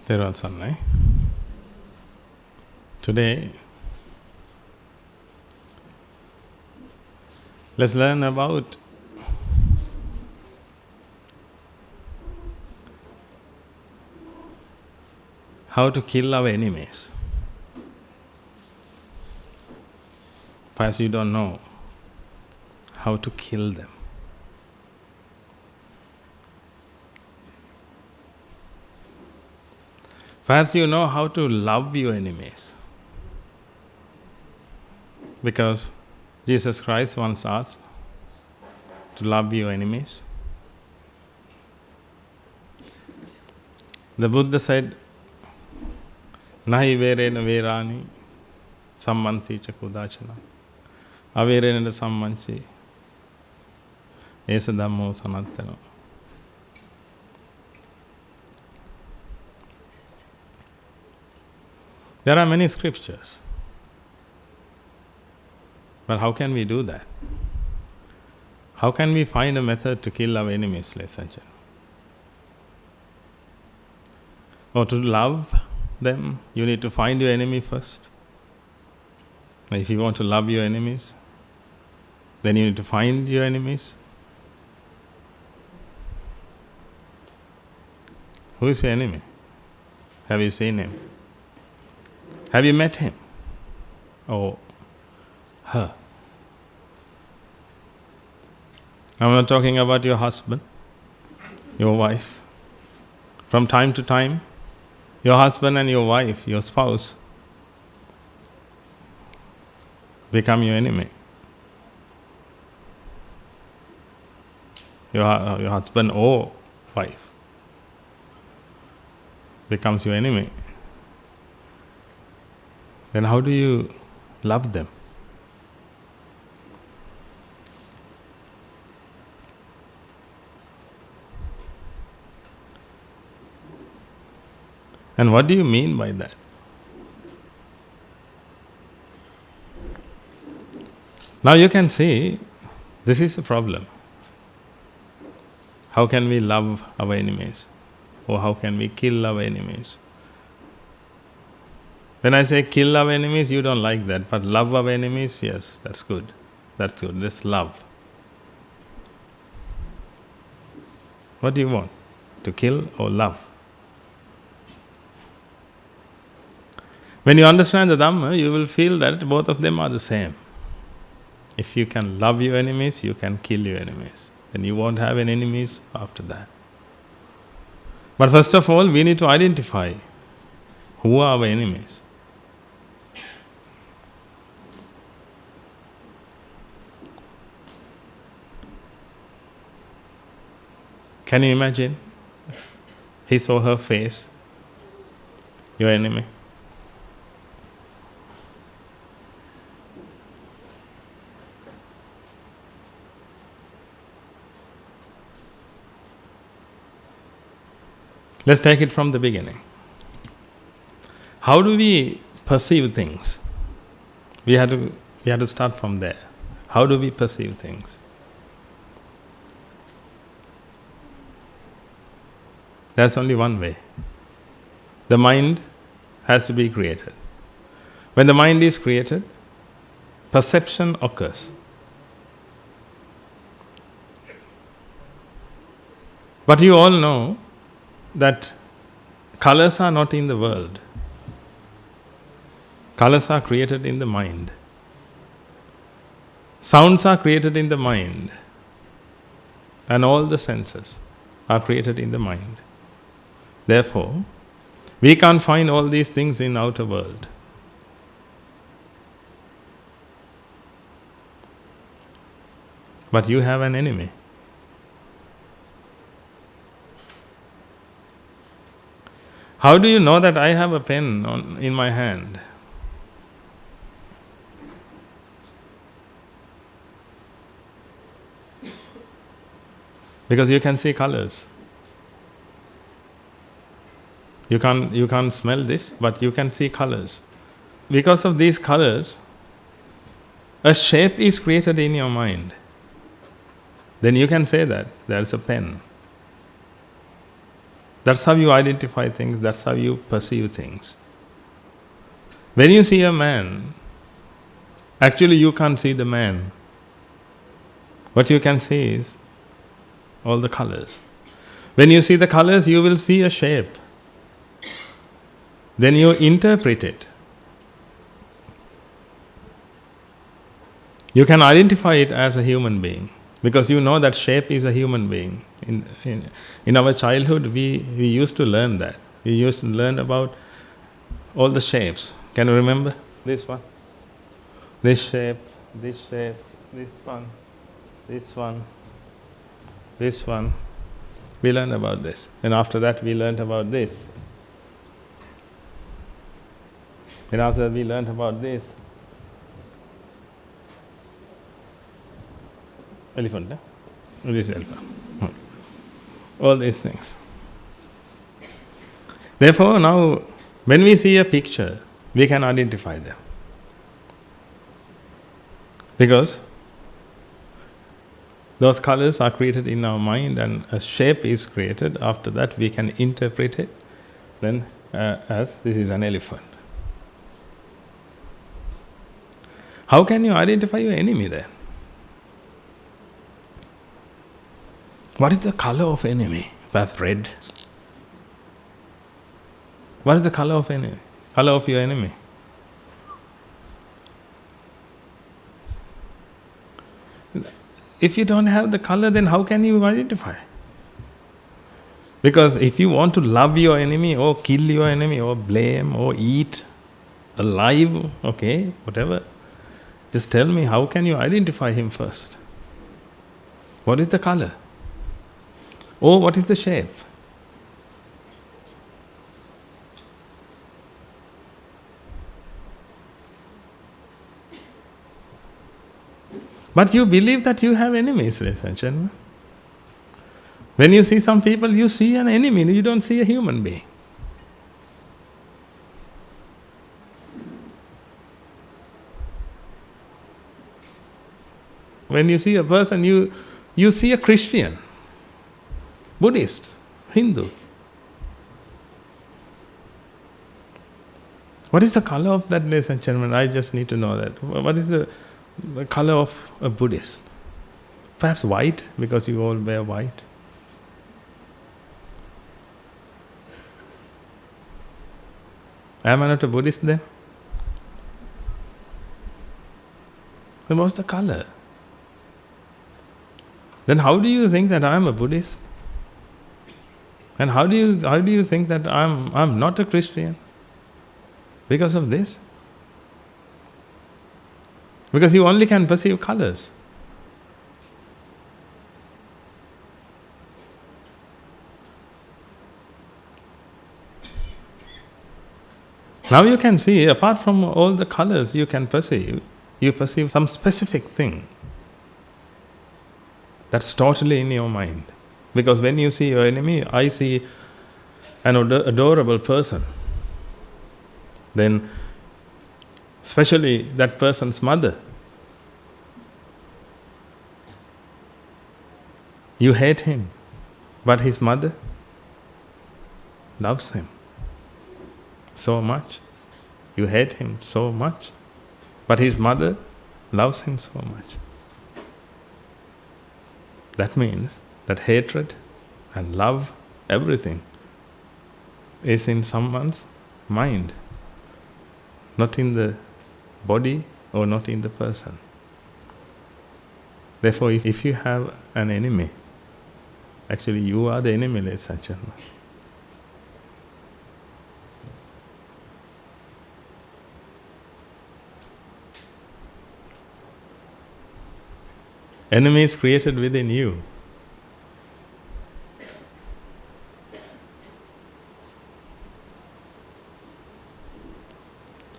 Therwal Sannai. Today, let's learn about how to kill our enemies. Perhaps you don't know how to kill them. Perhaps you know how to love your enemies. Because Jesus Christ once asked to love your enemies. The Buddha said, Nahi verena verani sammanti cha kudachana. Averena sammanchi esa dhammo sanattana. There are many scriptures. But how can we do that? How can we find a method to kill our enemies, ladies and gentlemen? Or to love them, you need to find your enemy first. If you want to love your enemies, then you need to find your enemies. Who is your enemy? Have you seen him? Have you met him? Or her? I'm not talking about your husband, your wife. From time to time, your husband and your wife, your spouse, become your enemy. Your husband or wife becomes your enemy. Then how do you love them? And what do you mean by that? Now you can see, this is a problem. How can we love our enemies? Or how can we kill our enemies? When I say kill our enemies, you don't like that. But love our enemies, yes, that's good. That's good. That's love. What do you want? To kill or love? When you understand the Dhamma, you will feel that both of them are the same. If you can love your enemies, you can kill your enemies. Then you won't have any enemies after that. But first of all, we need to identify who are our enemies. Can you imagine his or her face, your enemy? Let's take it from the beginning. How do we perceive things? We had to start from there. How do we perceive things? There's only one way. The mind has to be created. When the mind is created, perception occurs. But you all know that colors are not in the world. Colors are created in the mind. Sounds are created in the mind. And all the senses are created in the mind. Therefore, we can't find all these things in outer world. But you have an enemy. How do you know that I have a pen in my hand? Because you can see colors. You can't smell this, but you can see colors. Because of these colors, a shape is created in your mind. Then you can say that there is a pen. That's how you identify things, that's how you perceive things. When you see a man, actually you can't see the man. What you can see is all the colors. When you see the colors, you will see a shape. Then you interpret it. You can identify it as a human being because you know that shape is a human being. In our childhood, we used to learn that. We used to learn about all the shapes. Can you remember this one? This shape, this one, this one, this one. We learned about this. And after that, we learned about this. And after that, we learned about this. Elephant, this elephant. All these things. Therefore, now, when we see a picture, we can identify them. Because those colors are created in our mind and a shape is created. After that, we can interpret it then as this is an elephant. How can you identify your enemy then? What is the color of enemy? Perhaps red. What is the color of enemy? Color of your enemy? If you don't have the color, then how can you identify? Because if you want to love your enemy or kill your enemy or blame or eat alive, okay, whatever, just tell me, how can you identify him first? What is the color? Or what is the shape? But you believe that you have enemies, ladies and gentlemen. When you see some people, you see an enemy, you don't see a human being. When you see a person, you see a Christian, Buddhist, Hindu. What is the color of that, ladies and gentlemen? I just need to know that. What is the color of a Buddhist? Perhaps white, because you all wear white. Am I not a Buddhist then? Then what's the color? Then how do you think that I am a Buddhist? And how do you think that I'm not a Christian? Because of this? Because you only can perceive colors. Now you can see, apart from all the colors you can perceive, you perceive some specific thing that's totally in your mind. Because when you see your enemy, I see an adorable person. Then, especially that person's mother, you hate him, but his mother loves him so much. You hate him so much, but his mother loves him so much. That means that hatred and love, everything, is in someone's mind, not in the body or not in the person. Therefore, if you have an enemy, actually you are the enemy, ladies and gentlemen. Enemy is created within you.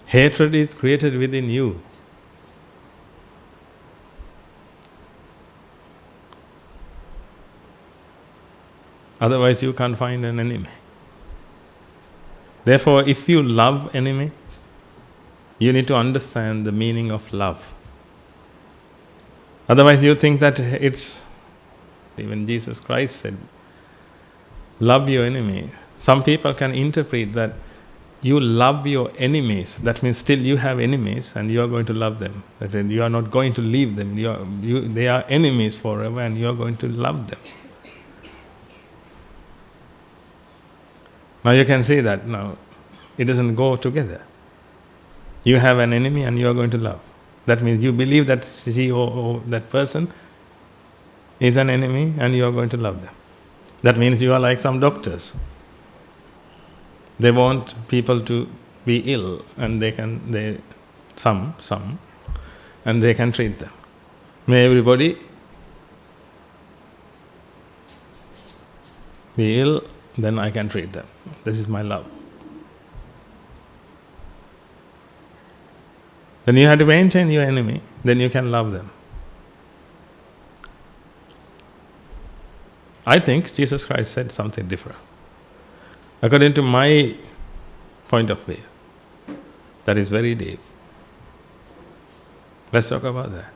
Hatred is created within you. Otherwise you can't find an enemy. Therefore, if you love enemy, you need to understand the meaning of love. Otherwise you think that it's, even Jesus Christ said, love your enemy. Some people can interpret that you love your enemies. That means still you have enemies and you are going to love them. That means you are not going to leave them. They are enemies forever and you are going to love them. Now you can see that now it doesn't go together. You have an enemy and you are going to love. That means you believe that she or that person is an enemy and you are going to love them. That means you are like some doctors. They want people to be ill and some, and they can treat them. May everybody be ill, then I can treat them. This is my love. Then you have to maintain your enemy, then you can love them. I think Jesus Christ said something different. According to my point of view, that is very deep. Let's talk about that.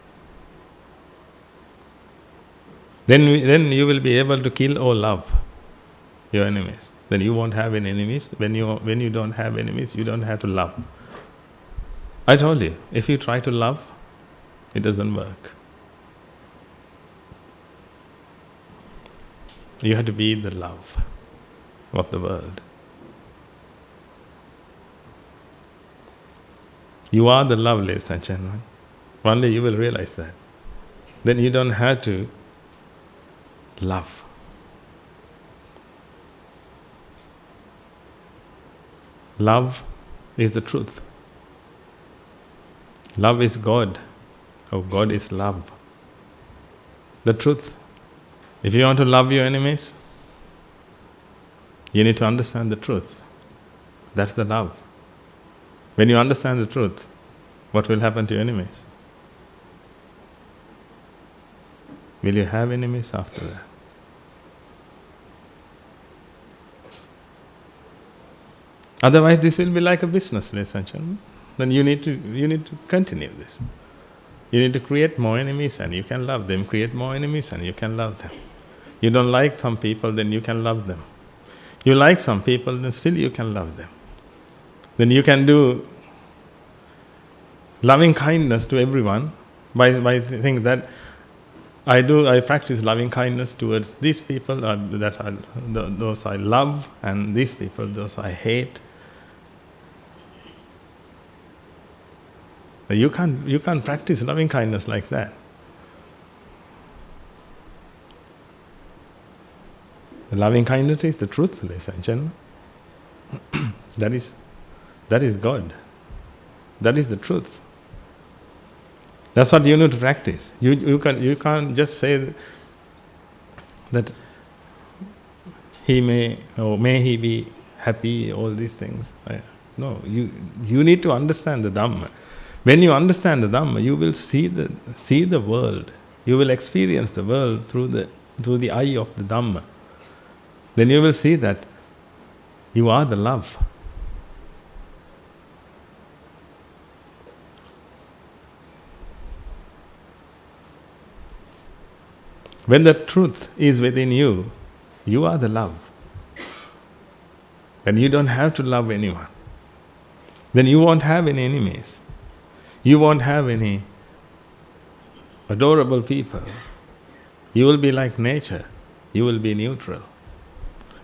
Then you will be able to kill or love your enemies. Then you won't have any enemies. When you don't have enemies, you don't have to love. I told you, if you try to love, it doesn't work. You have to be the love of the world. You are the love, ladies and gentlemen. One day you will realize that. Then you don't have to love. Love is the truth. Love is God. Oh, God is love. The truth. If you want to love your enemies, you need to understand the truth. That's the love. When you understand the truth, what will happen to your enemies? Will you have enemies after that? Otherwise, this will be like a business, ladies and gentlemen. Then you need to continue this. You need to create more enemies and you can love them. Create more enemies and you can love them. You don't like some people, then you can love them. You like some people, then still you can love them. Then you can do loving kindness to everyone by thinking that I practice loving kindness towards these people those I love, and these people those I hate. You can't practice loving kindness like that. The loving kindness is the truth, ladies and gentlemen. That is God. That is the truth. That's what you need to practice. You can't just say that may he be happy, all these things. No, you need to understand the Dhamma. When you understand the Dhamma, you will see the world. You will experience the world through the eye of the Dhamma. Then you will see that you are the love. When the truth is within you, you are the love. Then you don't have to love anyone. Then you won't have any enemies. You won't have any adorable people. You will be like nature. You will be neutral.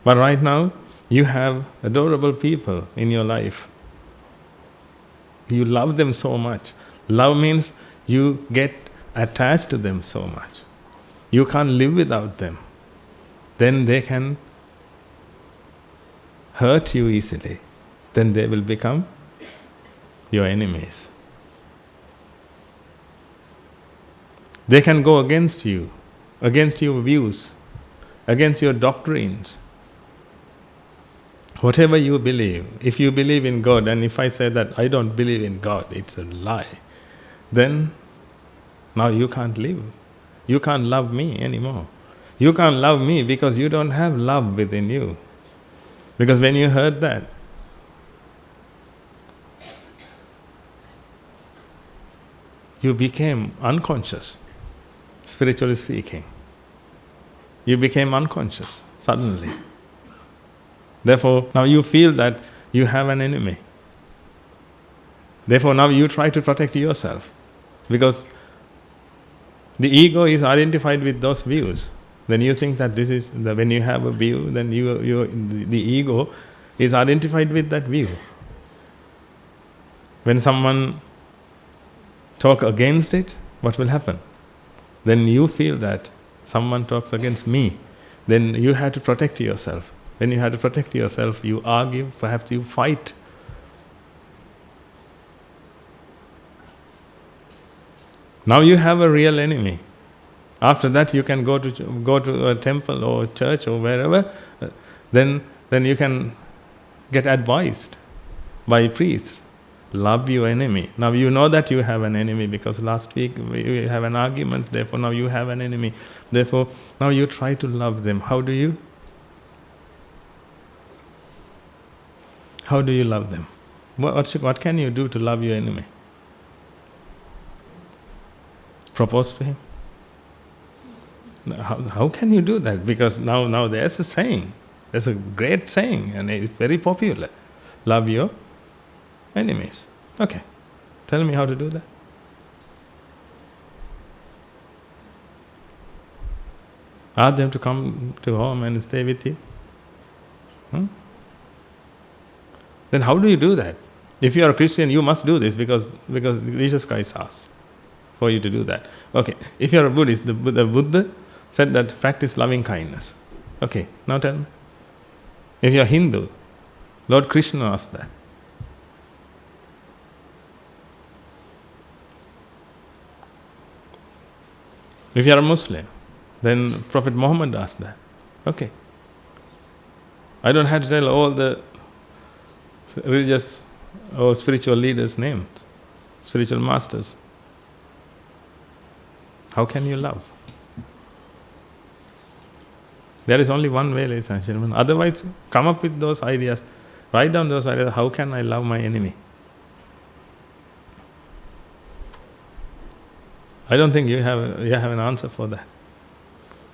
But right now, you have adorable people in your life. You love them so much. Love means you get attached to them so much. You can't live without them. Then they can hurt you easily. Then they will become your enemies. They can go against you, against your views, against your doctrines. Whatever you believe, if you believe in God, and if I say that I don't believe in God, it's a lie, then now you can't live. You can't love me anymore. You can't love me because you don't have love within you. Because when you heard that, you became unconscious, spiritually speaking. You became unconscious suddenly. Therefore, now you feel that you have an enemy. Therefore, now you try to protect yourself. Because the ego is identified with those views. Then you think that this is, when you have a view, then the ego is identified with that view. When someone talks against it, what will happen? Then you feel that someone talks against me. Then you have to protect yourself. When you have to protect yourself, you argue, perhaps you fight. Now you have a real enemy. After that, you can go to a temple or church or wherever. Then you can get advised by priests. Love your enemy. Now you know that you have an enemy because last week we have an argument. Therefore, now you have an enemy. Therefore, now you try to love them. How do you? How do you love them? What can you do to love your enemy? Propose to him. How can you do that? Because now there's a saying. There's a great saying, and it's very popular. Love your enemies. Okay. Tell me how to do that. Ask them to come to home and stay with you. Then how do you do that? If you are a Christian, you must do this because Jesus Christ asked for you to do that. Okay. If you are a Buddhist, the Buddha said that practice loving kindness. Okay. Now tell me. If you are Hindu, Lord Krishna asked that. If you are a Muslim, then Prophet Muhammad asked that. Okay. I don't have to tell all the religious or spiritual leaders' names, spiritual masters. How can you love? There is only one way, ladies and gentlemen. Otherwise, come up with those ideas. Write down those ideas. How can I love my enemy? I don't think you have an answer for that.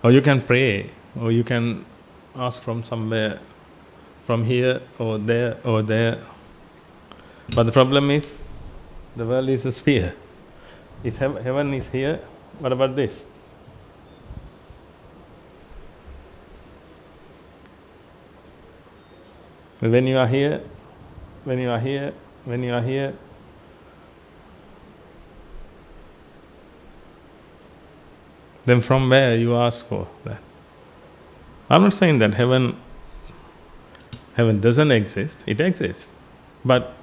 Or you can pray, or you can ask from somewhere, from here or there or there. But the problem is, the world is a sphere. If heaven is here, what about this? When you are here, when you are here, when you are here, then from where you ask for that? I'm not saying that heaven doesn't exist, it exists. But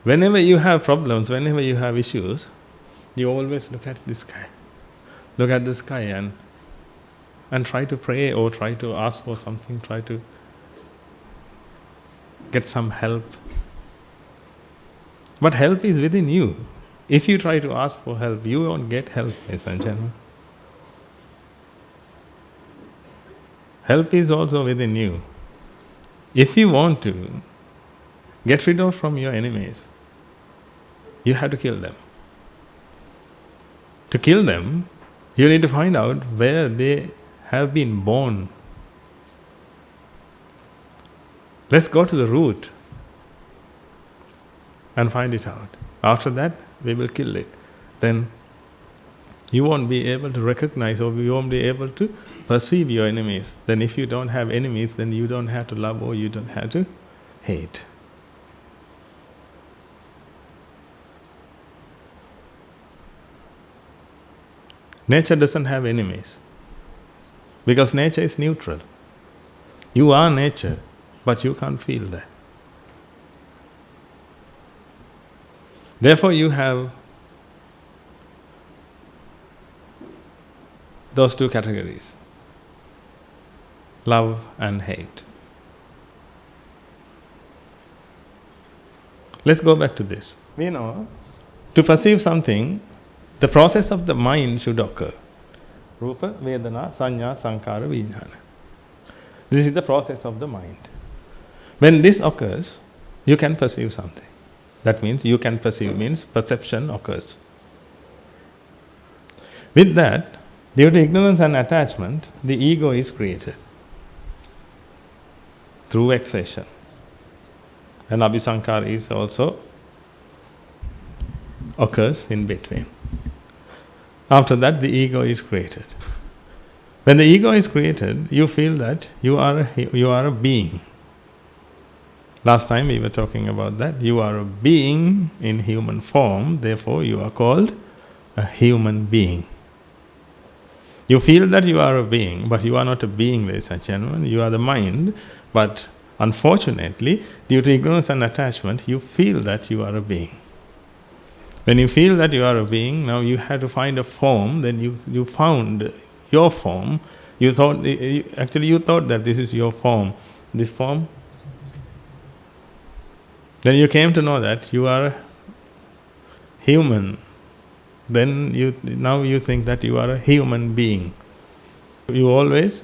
whenever you have problems, whenever you have issues, you always look at the sky. Look at the sky and try to pray or try to ask for something, try to get some help. But help is within you. If you try to ask for help, you won't get help, ladies and gentlemen. Help is also within you. If you want to get rid of from your enemies, you have to kill them. To kill them, you need to find out where they have been born. Let's go to the root and find it out. After that, we will kill it. Then you won't be able to recognize or you won't be able to perceive your enemies. Then if you don't have enemies, then you don't have to love or you don't have to hate. Nature doesn't have enemies because nature is neutral. You are nature, but you can't feel that. Therefore, you have those two categories, love and hate. Let's go back to this. We know, to perceive something, the process of the mind should occur. Rupa, Vedana, Sanya, Sankara, Vijnana. This is the process of the mind. When this occurs, you can perceive something. That means you can perceive means perception occurs. With that, due to ignorance and attachment, the ego is created. through vexation. And abhisankara is also occurs in between. After that, the ego is created. When the ego is created, you feel that you are a being. Last time we were talking about that. You are a being in human form, therefore you are called a human being. You feel that you are a being, but you are not a being, ladies and gentlemen. You are the mind, but unfortunately, due to ignorance and attachment, you feel that you are a being. When you feel that you are a being, now you have to find a form, then you found your form. You thought that this is your form. This form. Then you came to know that you are human. Then now you think that you are a human being. You always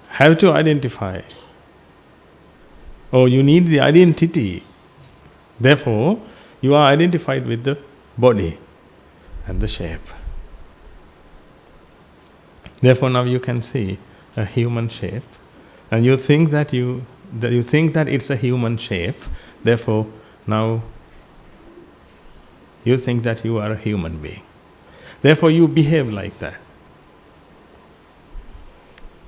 have to identify. You need the identity. Therefore, you are identified with the body and the shape. Therefore, now you can see a human shape, and you think that it's a human shape. Therefore, now you think that you are a human being. Therefore, you behave like that.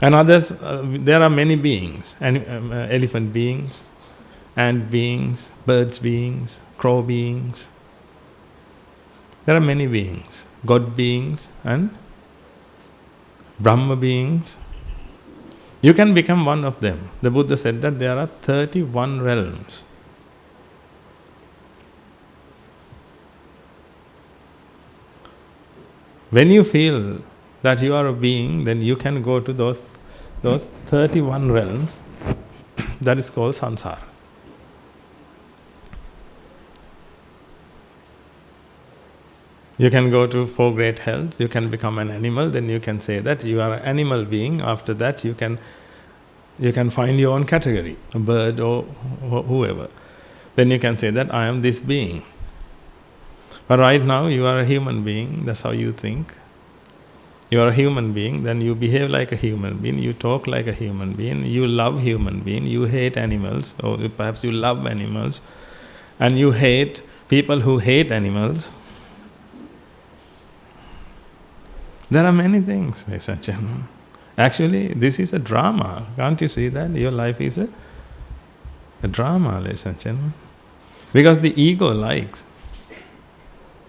And others, there are many beings, elephant beings, ant beings, birds beings, crow beings. There are many beings, God beings and Brahma beings. You can become one of them. The Buddha said that there are 31 realms. When you feel that you are a being, then you can go to those 31 realms. That is called samsara. You can go to 4 great hells, you can become an animal, then you can say that you are an animal being. After that you can find your own category, a bird or whoever. Then you can say that I am this being. But right now you are a human being, that's how you think. You are a human being, then you behave like a human being, you talk like a human being, you love human being, you hate animals, or perhaps you love animals, and you hate people who hate animals. There are many things, ladies and gentlemen. Actually, this is a drama. Can't you see that? Your life is a drama, ladies and gentlemen. Because the ego likes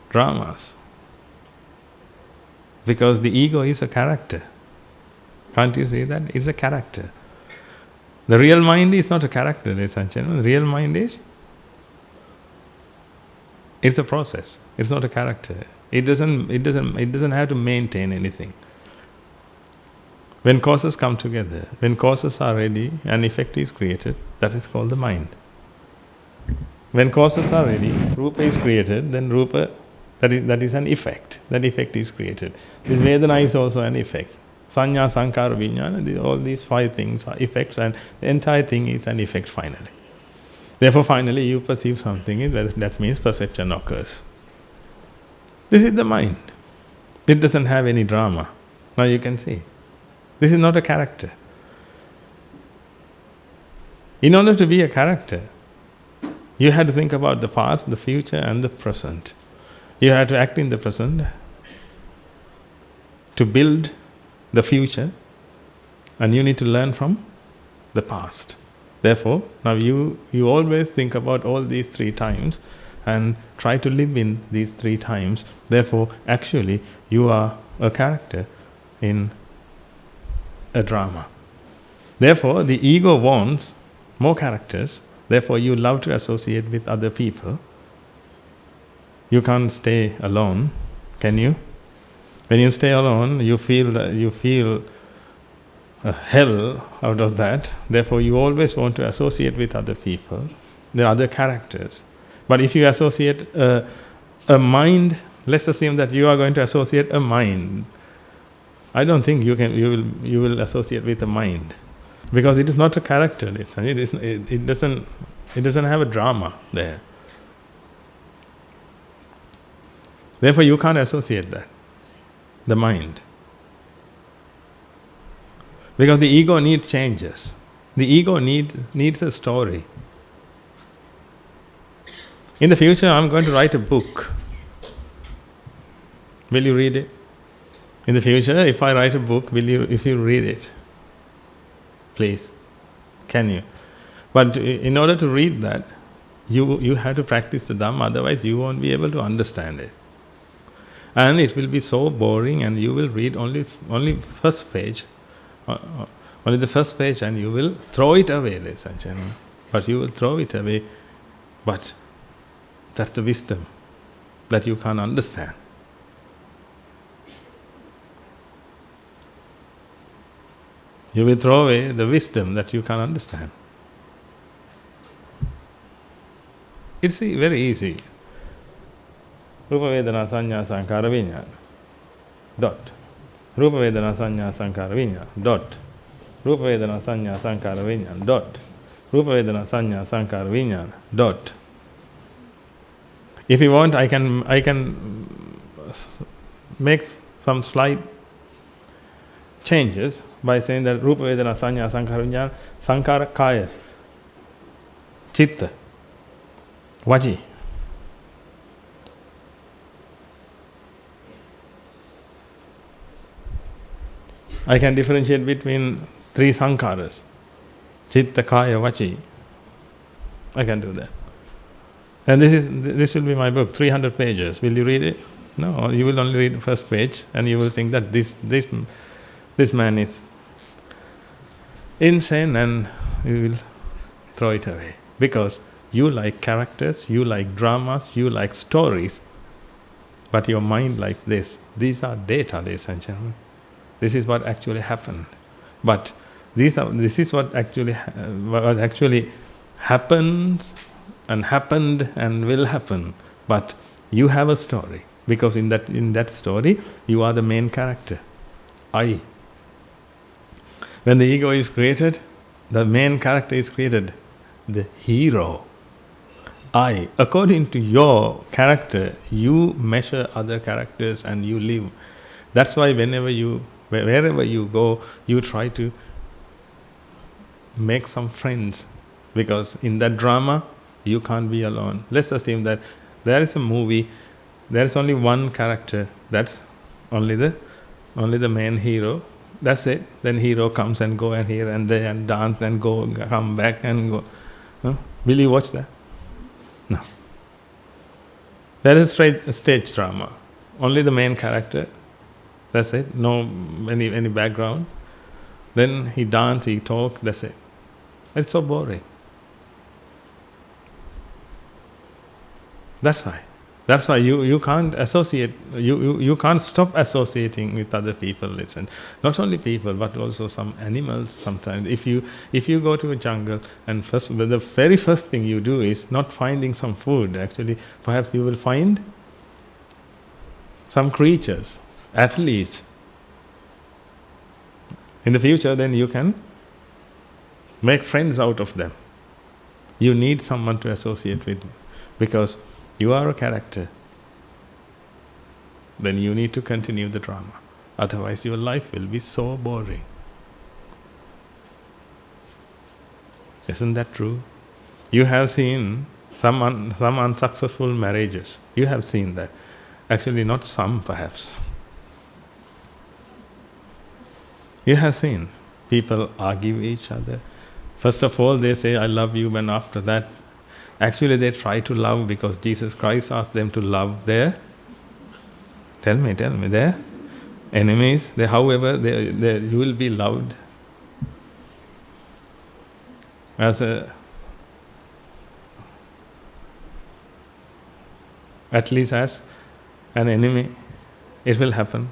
dramas. Because the ego is a character. Can't you see that? It's a character. The real mind is not a character, ladies and gentlemen. The real mind it's a process. It's not a character. It doesn't have to maintain anything. When causes come together, when causes are ready, an effect is created, that is called the mind. When causes are ready, rupa is created, then rupa, that is an effect. That effect is created. This Vedana is also an effect. Sanya, Sankara, Vijnana, all these 5 things are effects, and the entire thing is an effect finally. Therefore, finally, you perceive something, that means perception occurs. This is the mind. It doesn't have any drama. Now you can see. This is not a character. In order to be a character, you have to think about the past, the future, and the present. You have to act in the present to build the future, and you need to learn from the past. Therefore, now you always think about all these 3 times and try to live in these 3 times. Therefore, actually, you are a character in a drama. Therefore, the ego wants more characters. Therefore, you love to associate with other people. You can't stay alone, can you? When you stay alone, you feel a hell out of that. Therefore, you always want to associate with other people. There are other characters. But if you associate a mind, let's assume that you are going to associate a mind. I don't think you will associate with a mind, because it is not a character. It doesn't have a drama there. Therefore, you can't associate that, the mind. Because the ego needs changes. The ego needs a story. In the future, I'm going to write a book. Will you read it? In the future, if I write a book, if you read it? Please. Can you? But in order to read that, you have to practice the Dhamma, otherwise you won't be able to understand it. And it will be so boring, and you will read only first page, only the first page, and you will throw it away, ladies and gentlemen. But you will throw it away, but that's the wisdom that you can't understand. You will throw away the wisdom that you can't understand. It's very easy. Rupa Vedana Sanya Sankara Vijnana. Dot. Rupa Vedana Sanya Sankara Vijnana. Dot. Rupa Vedana Sanya Sankara Vijnana. Dot. Rupa Vedana Sanya Sankara Vijnana. Dot. If you want, I can make some slight changes by saying that Rupa Vedana Sanya Sankara Vijnana, Sankara Kaya, Chitta, Vaji. I can differentiate between three sankharas, Chitta, Kaya, Vachi. I can do that. And this will be my book, 300 pages. Will you read it? No, you will only read the first page, and you will think that this man is insane, and you will throw it away. Because you like characters, you like dramas, you like stories, but your mind likes this. These are data, ladies and gentlemen. This is what actually happened. But this is what actually happens and happened and will happen. But you have a story, because in that story you are the main character. I. When the ego is created, the main character is created, the hero. I. According to your character, you measure other characters and you live. That's why wherever you go, you try to make some friends, because in that drama, you can't be alone. Let's assume that there is a movie, there is only one character, that's only the main hero. That's it. Then hero comes and go and here and there and dance and go, come back and go. No? Will you watch that? No. There is a stage drama. Only the main character. That's it. No any background. Then he dance, he talk. That's it. It's so boring. That's why you can't associate. You can't stop associating with other people. Listen, not only people, but also some animals. Sometimes, if you go to a jungle and the very first thing you do is not finding some food. Actually, perhaps you will find some creatures. At least in the future, then you can make friends out of them. You need someone to associate with, because you are a character. Then you need to continue the drama. Otherwise your life will be so boring. Isn't that true? You have seen some unsuccessful marriages. You have seen that. Actually not some, perhaps. You have seen people argue with each other. First of all they say, I love you, and after that actually they try to love, because Jesus Christ asked them to love their, tell me, their enemies. However, you will be loved as at least as an enemy. It will happen.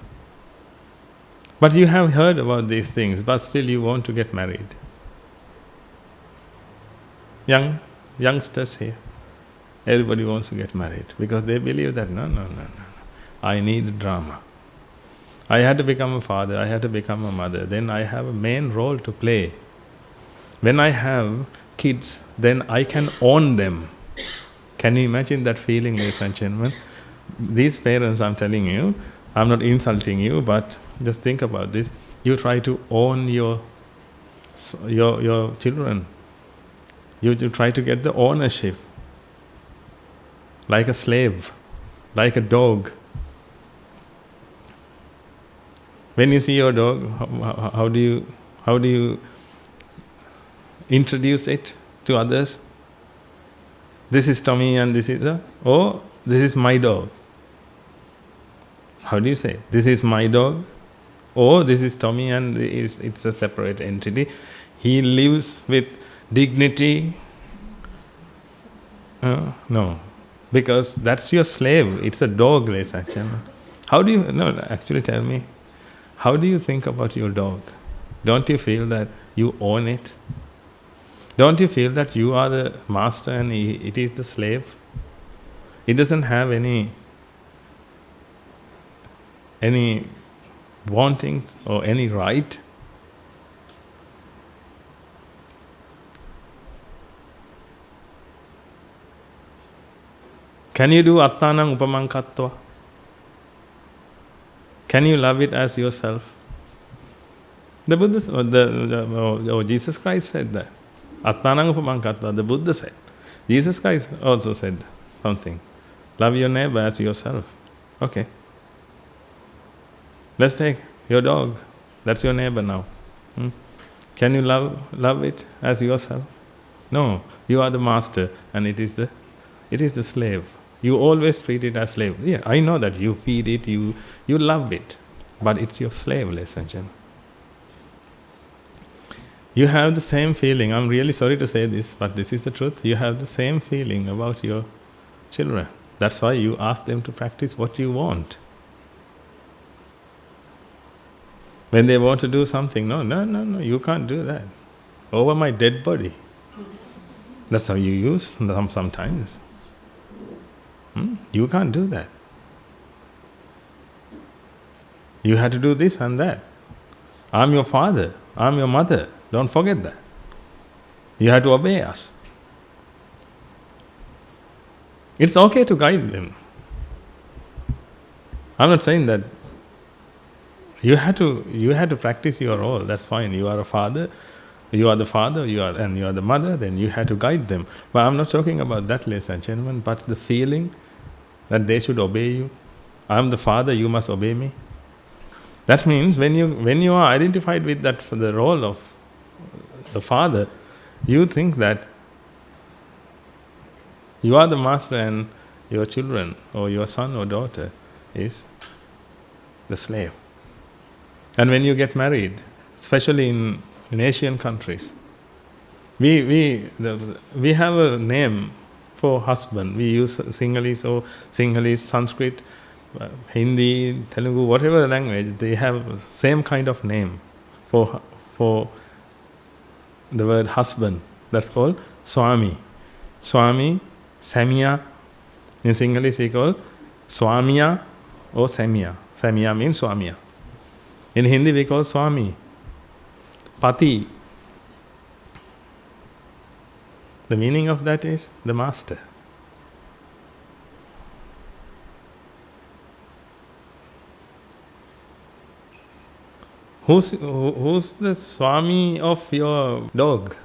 But you have heard about these things, but still you want to get married. Youngsters here, everybody wants to get married because they believe that no, I need drama. I had to become a father, I had to become a mother, then I have a main role to play. When I have kids, then I can own them. Can you imagine that feeling, ladies and gentlemen? These parents, I'm telling you, I'm not insulting you, but just think about this. You try to own your your children. You try to get the ownership, like a slave, like a dog. When you see your dog, how do you introduce it to others? This is Tommy and this is this is my dog. How do you say? This is my dog, or this is Tommy and it's a separate entity. He lives with dignity. No, because that's your slave. It's a dog, ladies and gentlemen. How do you, actually tell me, how do you think about your dog? Don't you feel that you own it? Don't you feel that you are the master and it is the slave? It doesn't have any wantings or any right. Can you do attanang upamang kattva? Can you love it as yourself? The Buddha, Jesus Christ said that. Attanang upamang kattva, the Buddha said. Jesus Christ also said something. Love your neighbor as yourself. Okay. Let's take your dog. That's your neighbor now. Can you love it as yourself? No. You are the master and it is the slave. You always treat it as slave. Yeah, I know that you feed it, you love it, but it's your slave, ladies and gentlemen. You have the same feeling. I'm really sorry to say this, but this is the truth. You have the same feeling about your children. That's why you ask them to practice what you want. When they want to do something, no, you can't do that. Over my dead body. That's how you use sometimes. You can't do that. You have to do this and that. I'm your father, I'm your mother. Don't forget that. You have to obey us. It's okay to guide them. I'm not saying that you have to practice your role. That's fine. You are a father. You are the father. You are the mother. Then you have to guide them. But I'm not talking about that, ladies and gentlemen. But the feeling that they should obey you. I'm the father. You must obey me. That means when you are identified with that for the role of the father, you think that you are the master and your children or your son or daughter is the slave. And when you get married, especially in Asian countries, we have a name for husband. We use Sinhalese, Sanskrit, Hindi, Telugu, whatever language, they have same kind of name for the word husband. That's called Swami. Swami, Samya. In Sinhalese we call Swamiya or Samya. Samya means Swamiya. In Hindi we call Swami. Pati. The meaning of that is the master. Who's the Swami of your dog?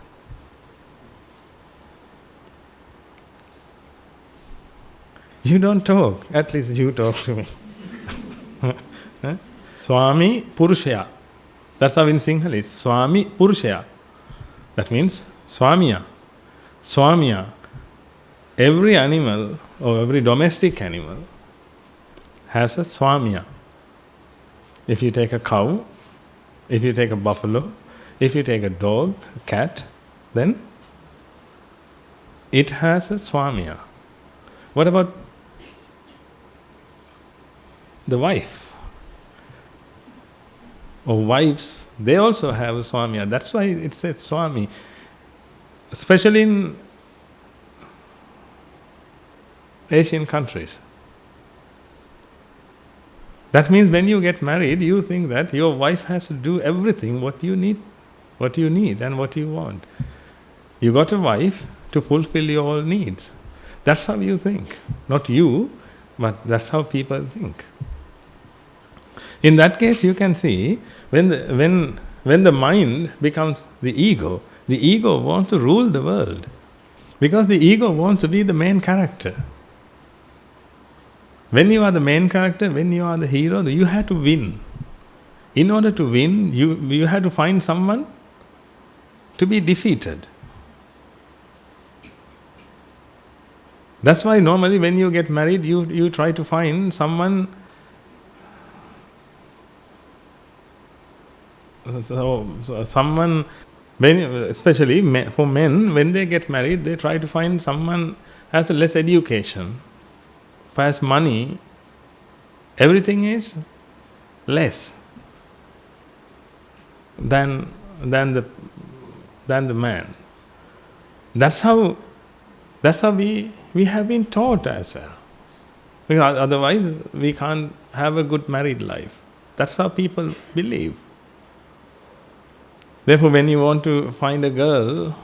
You don't talk. At least you talk to me. Swami Purushaya. That's how in Sinhalese. Swami Purushaya. That means Swamiya. Swamiya. Every animal or every domestic animal has a Swamiya. If you take a cow, if you take a buffalo, if you take a dog, a cat, then it has a Swamiya. What about the wife? Or wives, they also have a Swamiya. That's why it says Swami. Especially in Asian countries. That means when you get married, you think that your wife has to do everything what you need and what you want. You got a wife to fulfill your needs. That's how you think. Not you, but that's how people think. In that case, you can see when when the mind becomes the ego wants to rule the world. Because the ego wants to be the main character. When you are the main character, when you are the hero, you have to win. In order to win, you have to find someone to be defeated. That's why normally when you get married, you try to find someone. So someone, especially for men, when they get married, they try to find someone who has less education, who has money. Everything is less than the man. That's how we have been taught as well. Because otherwise we can't have a good married life. That's how people believe. Therefore, when you want to find a girl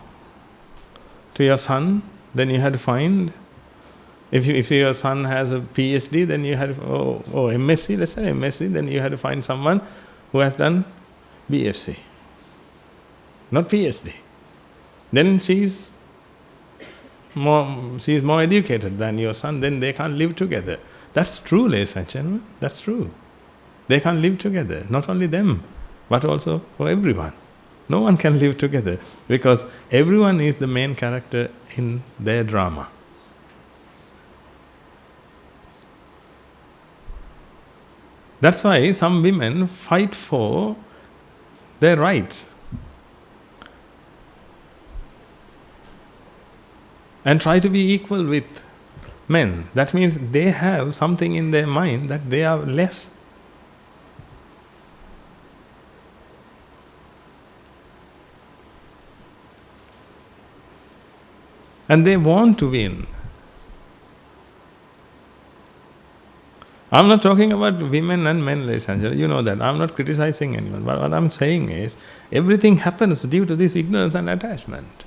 to your son, then you have to find, if your son has a PhD, then you have to, MSc, let's say MSc, then you have to find someone who has done BSc, not PhD. Then she's more educated than your son, then they can't live together. That's true, ladies and gentlemen, that's true. They can't live together, not only them, but also for everyone. No one can live together, because everyone is the main character in their drama. That's why some women fight for their rights and try to be equal with men. That means they have something in their mind that they are less. And they want to win. I'm not talking about women and men, ladies and gentlemen. You know that. I'm not criticizing anyone. But what I'm saying is, everything happens due to this ignorance and attachment.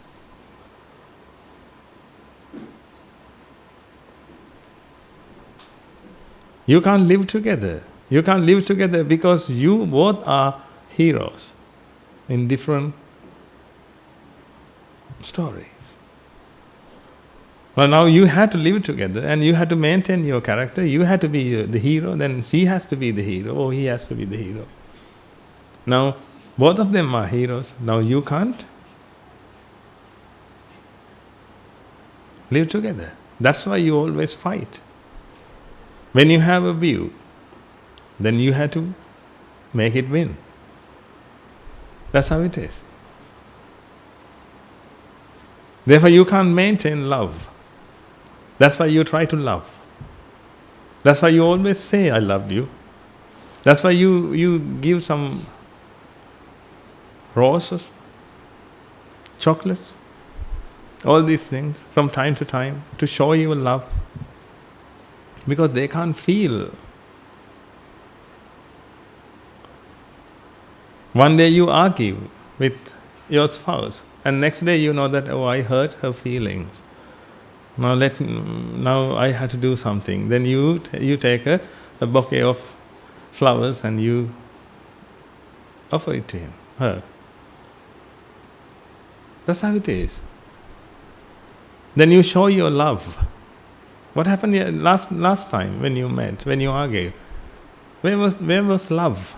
You can't live together. You can't live together because you both are heroes in different stories. Well, now you have to live together and you have to maintain your character. You have to be the hero, then she has to be the hero, or he has to be the hero. Now, both of them are heroes. Now you can't live together. That's why you always fight. When you have a view, then you have to make it win. That's how it is. Therefore, you can't maintain love. That's why you try to love. That's why you always say, I love you. That's why you give some roses, chocolates, all these things from time to time to show your love. Because they can't feel. One day you argue with your spouse, and next day you know that, I hurt her feelings. Now I had to do something. Then you take a bouquet of flowers and you offer it to her. That's how it is. Then you show your love. What happened last time when you met, when you argued? Where was love?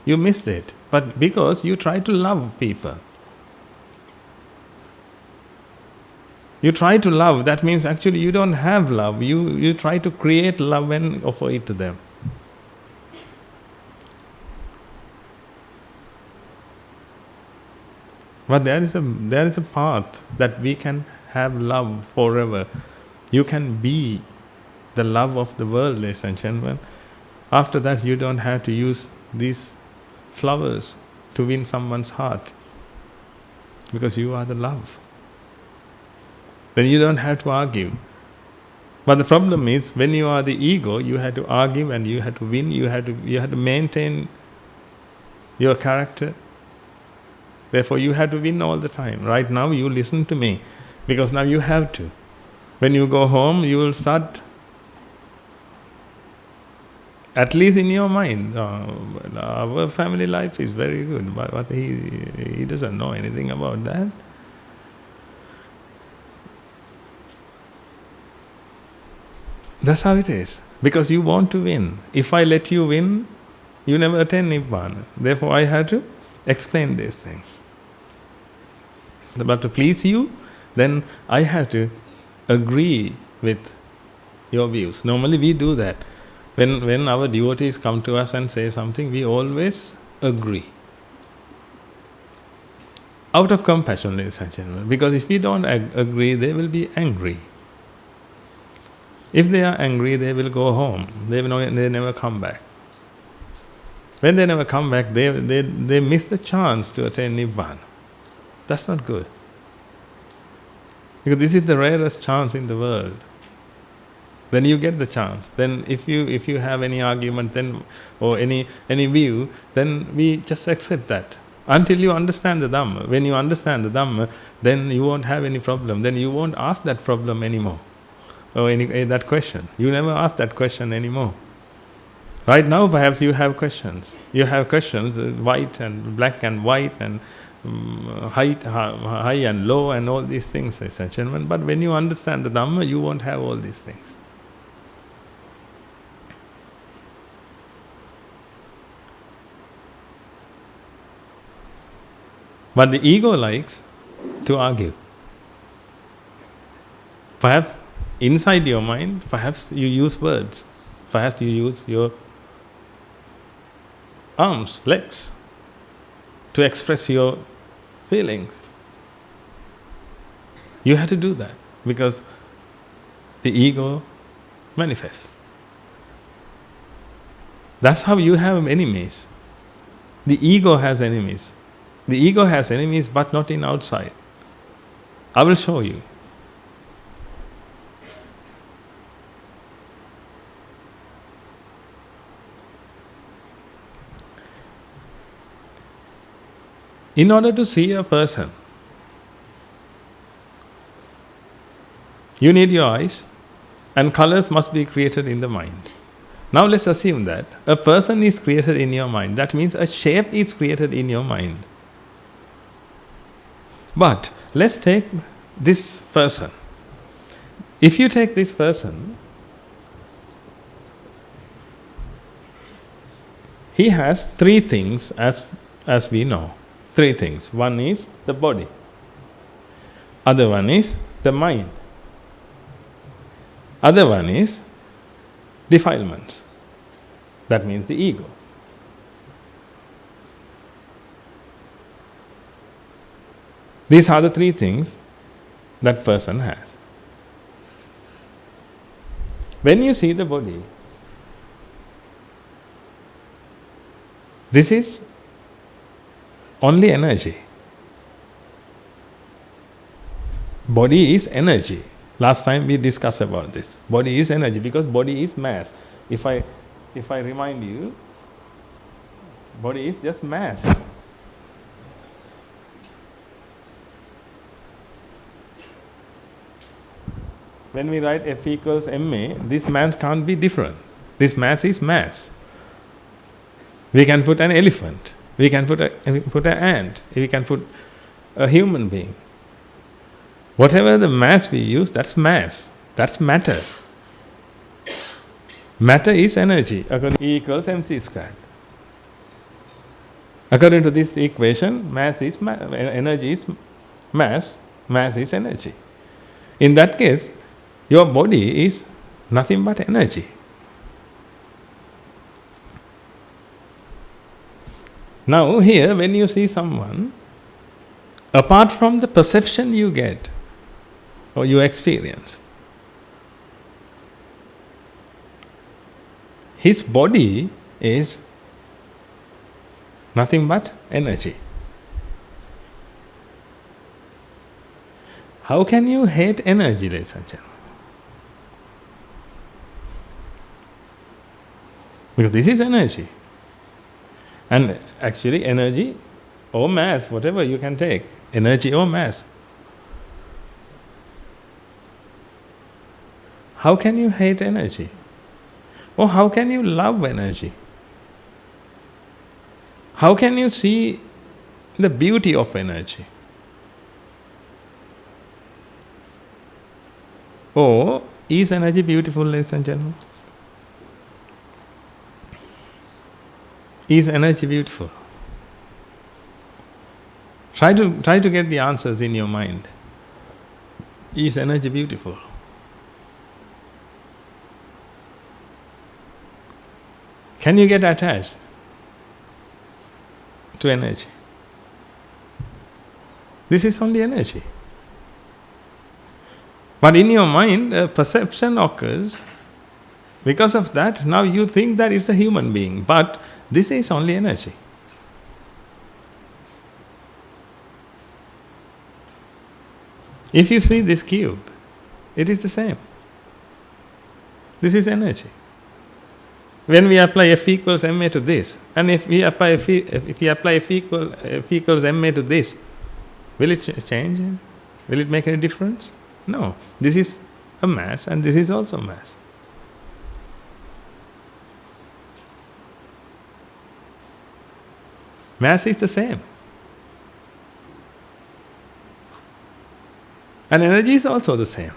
You missed it. But because you try to love people. You try to love, that means actually you don't have love. You try to create love and offer it to them. But there is a path that we can have love forever. You can be the love of the world, ladies and gentlemen. After that, you don't have to use these flowers to win someone's heart, because you are the love. Then you don't have to argue. But the problem is, when you are the ego, you have to argue and you have to win. You have to maintain your character. Therefore, you have to win all the time. Right now, you listen to me, because now you have to. When you go home, you will start At least in your mind. Our family life is very good, but he doesn't know anything about that. That's how it is. Because you want to win. If I let you win, you never attain Nibbana. Therefore, I had to explain these things. But to please you, then I have to agree with your views. Normally we do that. When our devotees come to us and say something, we always agree. Out of compassion, ladies and gentlemen. Because if we don't agree, they will be angry. If they are angry, they will go home. They never come back. When they never come back, they miss the chance to attain Nibbana. That's not good. Because this is the rarest chance in the world. Then you get the chance. Then if you have any argument then or any view, then we just accept that. Until you understand the Dhamma. When you understand the Dhamma, then you won't have any problem. Then you won't ask that problem anymore. Or that question. You never ask that question anymore. Right now perhaps you have questions. You have questions, white and black and white and high and low and all these things, ladies and gentlemen. But when you understand the Dhamma, you won't have all these things. But the ego likes to argue. Perhaps inside your mind, perhaps you use words. Perhaps you use your arms, legs to express your feelings. You have to do that because the ego manifests. That's how you have enemies. The ego has enemies. The ego has enemies but not in outside. I will show you. In order to see a person, you need your eyes, and colors must be created in the mind. Now let's assume that a person is created in your mind. That means a shape is created in your mind. But let's take this person. If you take this person, he has three things as we know. Three things. One is the body. Other one is the mind. Other one is defilements. That means the ego. These are the three things that person has. When you see the body, this is only energy. Body is energy. Last time we discussed about this. Body is energy because body is mass. If I remind you, body is just mass. When we write F equals ma, this mass can't be different. This mass is mass. We can put an elephant. We can put an ant. We can put a human being. Whatever the mass we use, that's mass. That's matter. Matter is energy. According to E equals mc squared. According to this equation, mass is energy is mass. Mass is energy. In that case, your body is nothing but energy. Now here, when you see someone, apart from the perception you get or you experience, his body is nothing but energy. How can you hate energy, ladies and gentlemen? Because this is energy. And actually energy or mass, whatever you can take, energy or mass. How can you hate energy? Or how can you love energy? How can you see the beauty of energy? Or is energy beautiful, ladies and gentlemen? Is energy beautiful? Try to get the answers in your mind. Is energy beautiful? Can you get attached to energy? This is only energy. But in your mind, a perception occurs. Because of that, now you think that it's a human being. But this is only energy. If you see this cube, it is the same. This is energy. When we apply F equals ma to this, and if we apply F equals ma to this, will it change? Will it make any difference? No. This is a mass and this is also mass. Mass is the same. And energy is also the same.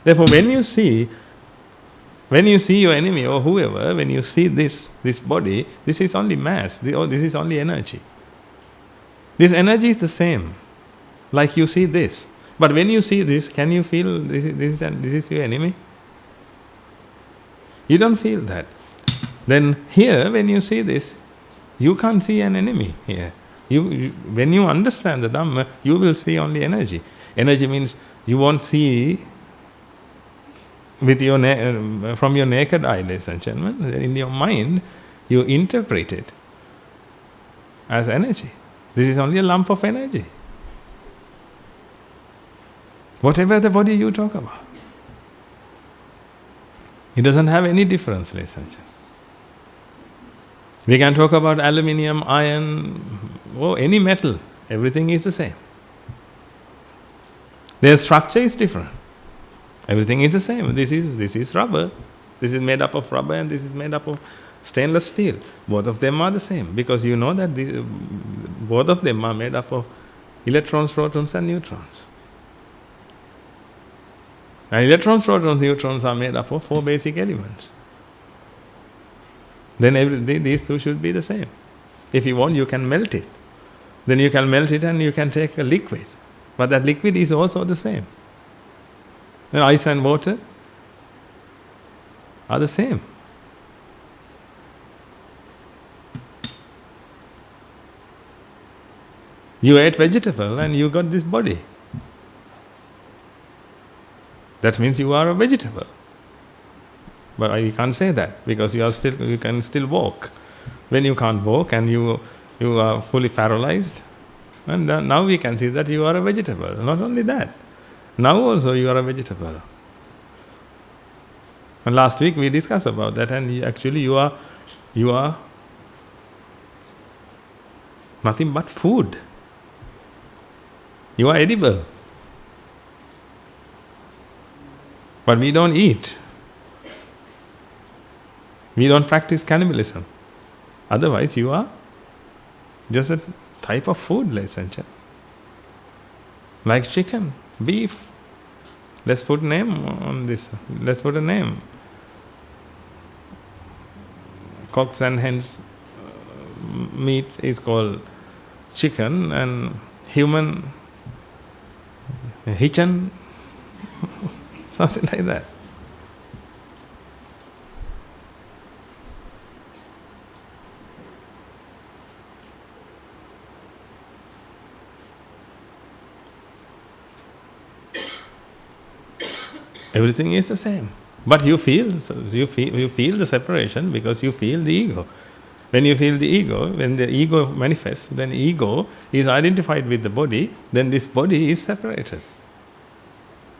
Therefore, when you see your enemy or whoever, when you see this body, this is only mass, this is only energy. This energy is the same, like you see this. But when you see this, can you feel this is your enemy? You don't feel that. Then here, when you see this, you can't see an enemy here. When you understand the Dhamma, you will see only energy. Energy means you won't see with from your naked eye, ladies and gentlemen. In your mind, you interpret it as energy. This is only a lump of energy. Whatever the body you talk about, it doesn't have any difference, ladies and gentlemen. We can talk about aluminium, iron, or any metal. Everything is the same. Their structure is different. Everything is the same. This is rubber. This is made up of rubber and this is made up of stainless steel. Both of them are the same because you know that both of them are made up of electrons, protons and neutrons. And electrons, protons, neutrons are made up of 4 basic elements. Then these two should be the same. If you want, you can melt it. Then you can melt it and you can take a liquid. But that liquid is also the same. Then ice and water are the same. You ate vegetable and you got this body. That means you are a vegetable. But you can't say that because you can still walk. When you can't walk and you are fully paralyzed, and now we can see that you are a vegetable. Not only that, now also you are a vegetable. And last week we discussed about that, and actually you are nothing but food. You are edible. But we don't eat. We don't practice cannibalism. Otherwise, you are just a type of food, ladies and gentlemen. Like chicken, beef. Let's put a name on this. Let's put a name. Cocks and hens meat is called chicken, and human hitchin, something like that. Everything is the same. But you feel the separation because you feel the ego. When you feel the ego, when the ego manifests, then ego is identified with the body, then this body is separated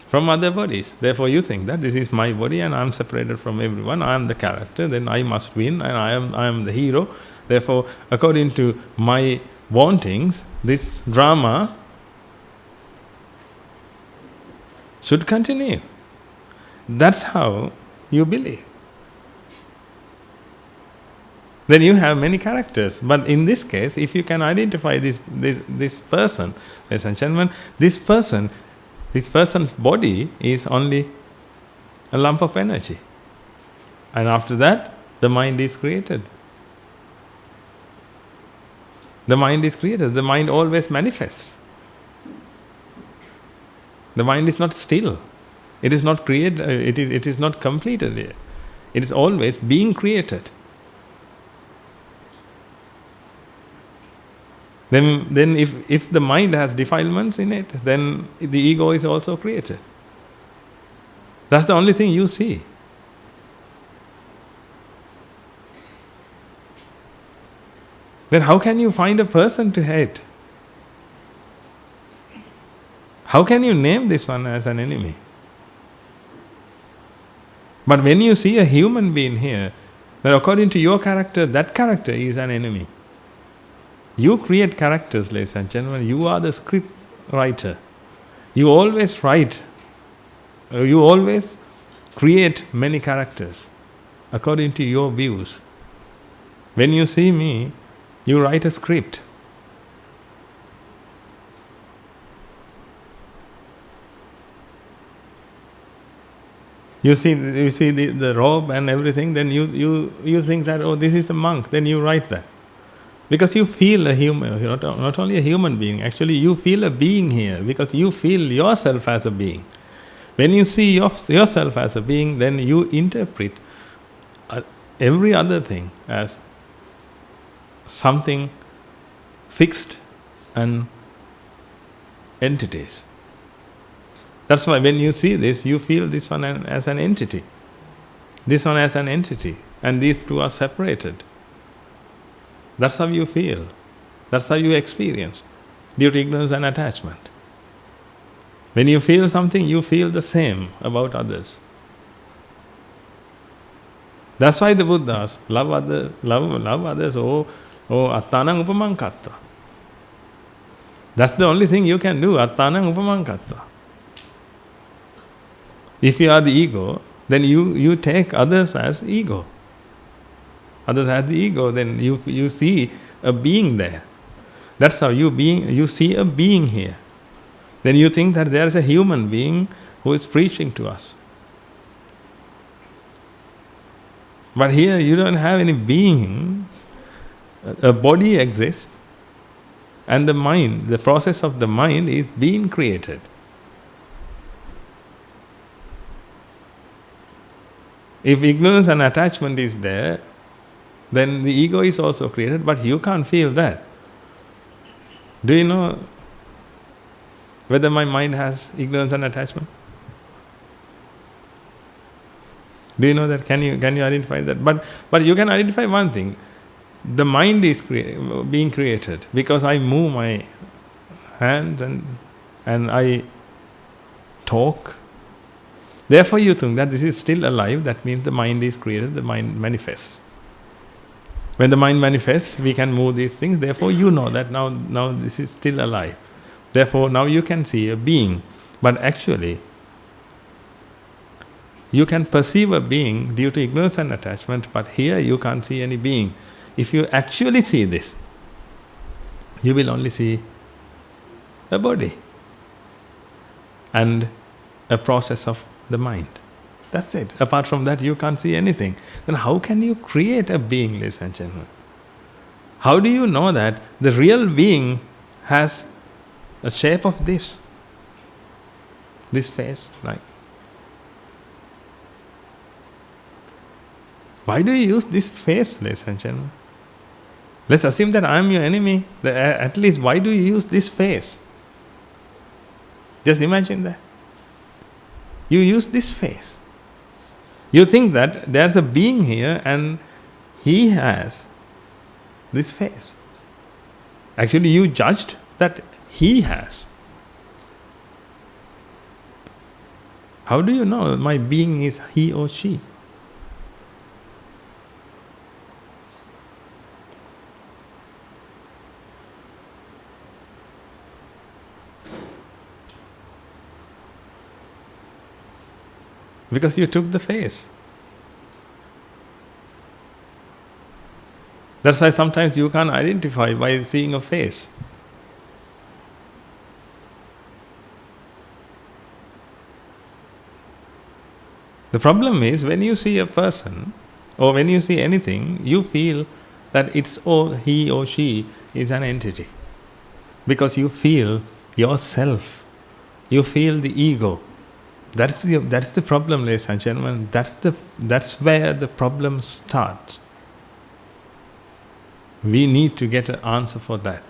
from other bodies. Therefore you think that this is my body and I am separated from everyone, I am the character, then I must win and I am the hero. Therefore, according to my wantings, this drama should continue. That's how you believe. Then you have many characters. But in this case, if you can identify this person, ladies and gentlemen, this person's body is only a lump of energy. And after that, the mind is created. The mind is created. The mind always manifests. The mind is not still. It is not created. It is not completed yet. It is always being created. Then if the mind has defilements in it, then the ego is also created. That's the only thing you see. Then how can you find a person to hate? How can you name this one as an enemy? But when you see a human being here, then according to your character, that character is an enemy. You create characters, ladies and gentlemen. You are the script writer. You always write. You always create many characters according to your views. When you see me, you write a script. You see the robe and everything, then you think that, oh, this is a monk, then you write that. Because you feel a human, not only a human being, actually you feel a being here, because you feel yourself as a being. When you see yourself as a being, then you interpret every other thing as something fixed and entities. That's why when you see this, you feel this one as an entity. This one as an entity. And these two are separated. That's how you feel. That's how you experience, due to ignorance and attachment. When you feel something, you feel the same about others. That's why the Buddhas love others. Oh, attanang upamang kattva. That's the only thing you can do, attanang upamang kattva. If you are the ego, then you take others as ego. Others as the ego, then you see a being there. That's how you see a being here. Then you think that there is a human being who is preaching to us. But here you don't have any being. A body exists, and the mind, the process of the mind is being created. If ignorance and attachment is there, then the ego is also created, but you can't feel that. Do you know whether my mind has ignorance and attachment? Do you know that? Can you identify that? But you can identify one thing. The mind is being created because I move my hands and I talk. Therefore you think that this is still alive. That means the mind is created, the mind manifests. When the mind manifests, we can move these things. Therefore you know that now this is still alive. Therefore now you can see a being. But actually, you can perceive a being due to ignorance and attachment, but here you can't see any being. If you actually see this, you will only see a body and a process of the mind. That's it. Apart from that, you can't see anything. Then how can you create a being, ladies and gentlemen? How do you know that the real being has a shape of this face, like? Why do you use this face, ladies and gentlemen? Let's assume that I am your enemy. At least, why do you use this face? Just imagine that. You use this face. You think that there's a being here and he has this face. Actually, you judged that he has. How do you know my being is he or she? Because you took the face. That's why sometimes you can't identify by seeing a face. The problem is when you see a person or when you see anything, you feel that it's he or she is an entity. Because you feel yourself. You feel the ego. That's the problem, ladies and gentlemen. That's where the problem starts. We need to get an answer for that.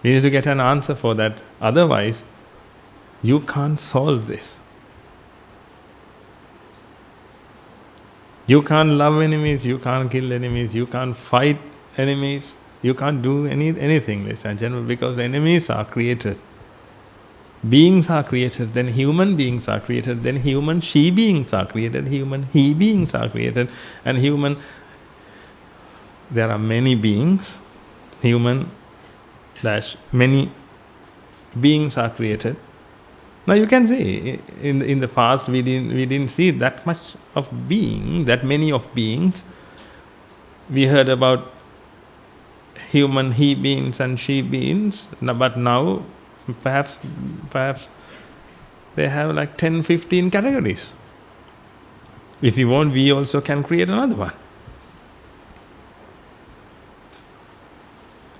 We need to get an answer for that. Otherwise, you can't solve this. You can't love enemies, you can't kill enemies, you can't fight enemies, you can't do anything, ladies and gentlemen, because enemies are created. Beings are created, then human beings are created, then human she beings are created, human he beings are created, and there are many beings, many beings are created. Now you can see, in the past we didn't see that much of being, that many of beings. We heard about human he beings and she beings, but now perhaps they have like 10, 15 categories. If you want, we also can create another one.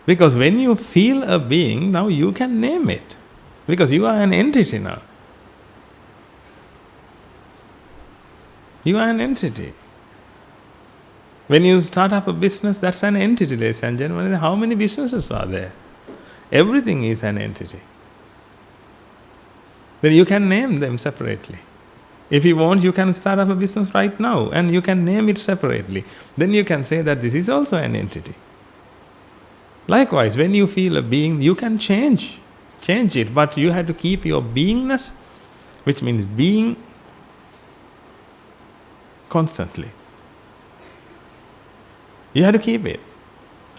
Because when you feel a being, now you can name it. Because you are an entity now. You are an entity. When you start up a business, that's an entity, ladies and gentlemen. How many businesses are there? Everything is an entity. Then you can name them separately. If you want, you can start up a business right now and you can name it separately. Then you can say that this is also an entity. Likewise, when you feel a being, you can change it, but you have to keep your beingness, which means being constantly. You have to keep it.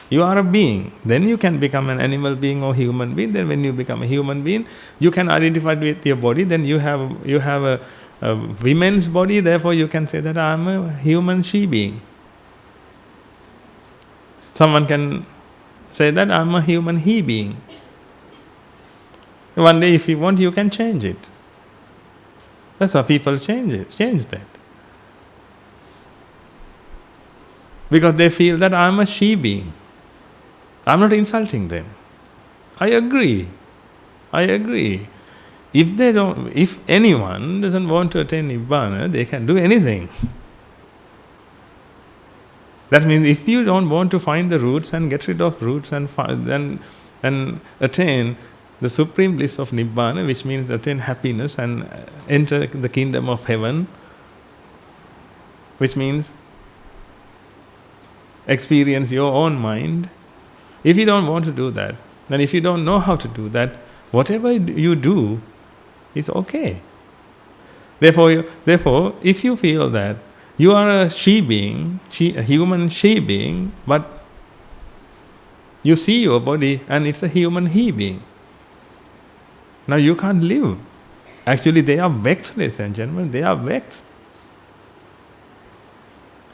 You are a being. Then you can become an animal being or human being. Then when you become a human being, you can identify with your body. Then you have a women's body. Therefore, you can say that I am a human she being. Someone can say that I am a human he being. One day, if you want, you can change it. That's why people change that. Because they feel that I am a she being. I am not insulting them. I agree. If anyone doesn't want to attain Nibbana, they can do anything. That means if you don't want to find the roots and get rid of roots and attain the supreme bliss of Nibbana, which means attain happiness and enter the kingdom of heaven, which means experience your own mind. If you don't want to do that, and if you don't know how to do that, whatever you do is okay. Therefore, if you feel that you are a she being, a human she being, but you see your body and it's a human he being, now you can't live. Actually, they are vexed, ladies and gentlemen, they are vexed.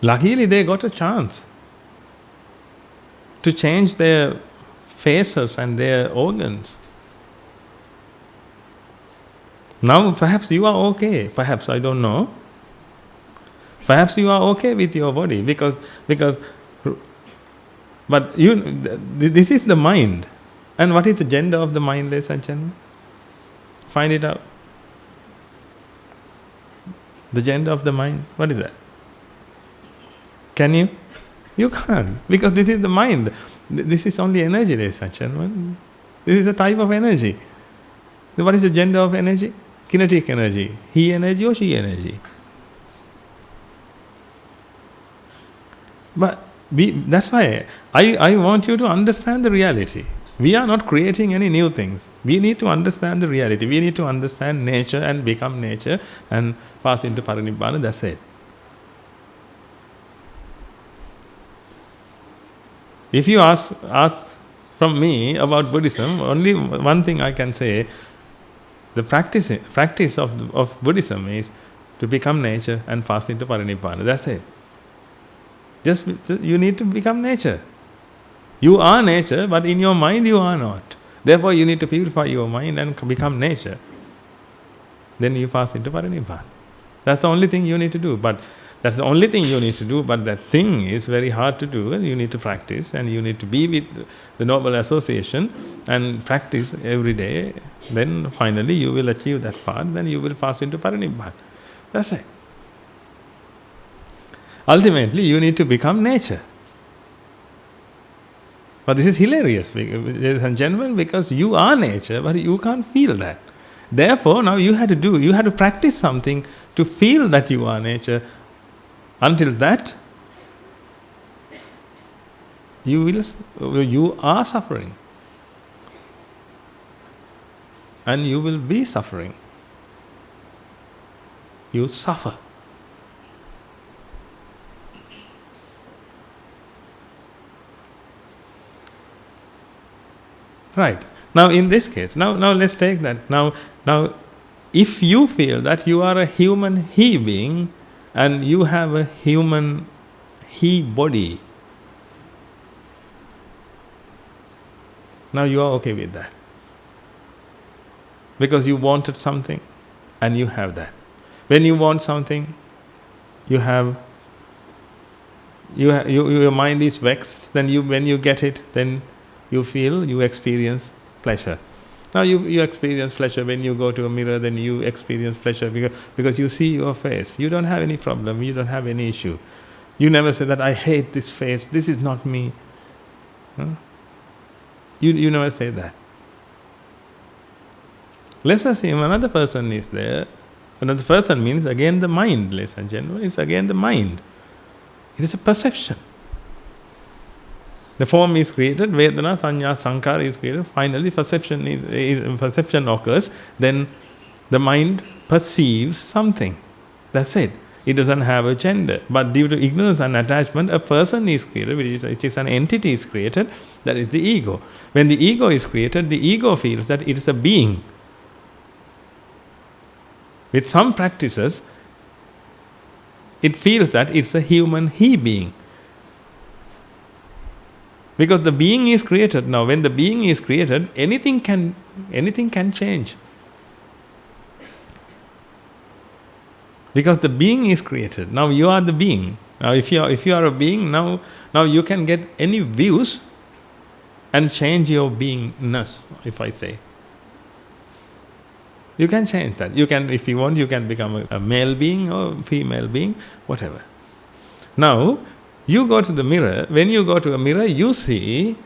Luckily, they got a chance to change their faces and their organs. Now perhaps you are okay, perhaps, I don't know. Perhaps you are okay with your body but this is the mind. And what is the gender of the mind, ladies and gentlemen? Find it out. The gender of the mind, what is that? Can you? You can't, because this is the mind. This is only energy, ladies and gentlemen. This is a type of energy. What is the gender of energy? Kinetic energy. He energy or she energy? But that's why I want you to understand the reality. We are not creating any new things. We need to understand the reality. We need to understand nature and become nature and pass into Parinibbana. That's it. If you ask from me about Buddhism, only one thing I can say: the practice of Buddhism is to become nature and pass into Parinibbana. That's it. You need to become nature. You are nature, but in your mind you are not. Therefore you need to purify your mind and become nature. Then you pass into Parinibbana. That's the only thing you need to do. But that thing is very hard to do, and you need to practice, and you need to be with the noble association and practice every day. Then finally you will achieve that part, then you will pass into Parinibbana. That's it. Ultimately you need to become nature. But this is hilarious, ladies and gentlemen, because you are nature, but you can't feel that. Therefore, now you have to practice something to feel that you are nature. Until that, you are suffering. And you will be suffering. You suffer. Right. Now in this case, now let's take that. Now if you feel that you are a human he being and you have a human he body, now you are okay with that. Because you wanted something and you have that. When you want something, your mind is vexed, then when you get it, then you experience pleasure. Now you experience pleasure when you go to a mirror, then you experience pleasure because you see your face. You don't have any problem, you don't have any issue. You never say that I hate this face, this is not me. Huh? You never say that. Let's assume another person is there. Another person means again the mind, ladies and gentlemen. It's again the mind. It is a perception. The form is created, Vedana, Sanya, Sankara is created. Finally, perception occurs. Then the mind perceives something. That's it. It doesn't have a gender. But due to ignorance and attachment, a person is created, which is an entity is created. That is the ego. When the ego is created, the ego feels that it is a being. With some practices, it feels that it's a human he being. Because the being is created. Now when the being is created, anything can change. Because the being is created. Now you are the being. Now if you are a being, now you can get any views and change your beingness, if I say. You can change that. You can, if you want, you can become a male being or female being, whatever. Now, you go to the mirror. When you go to a mirror, you see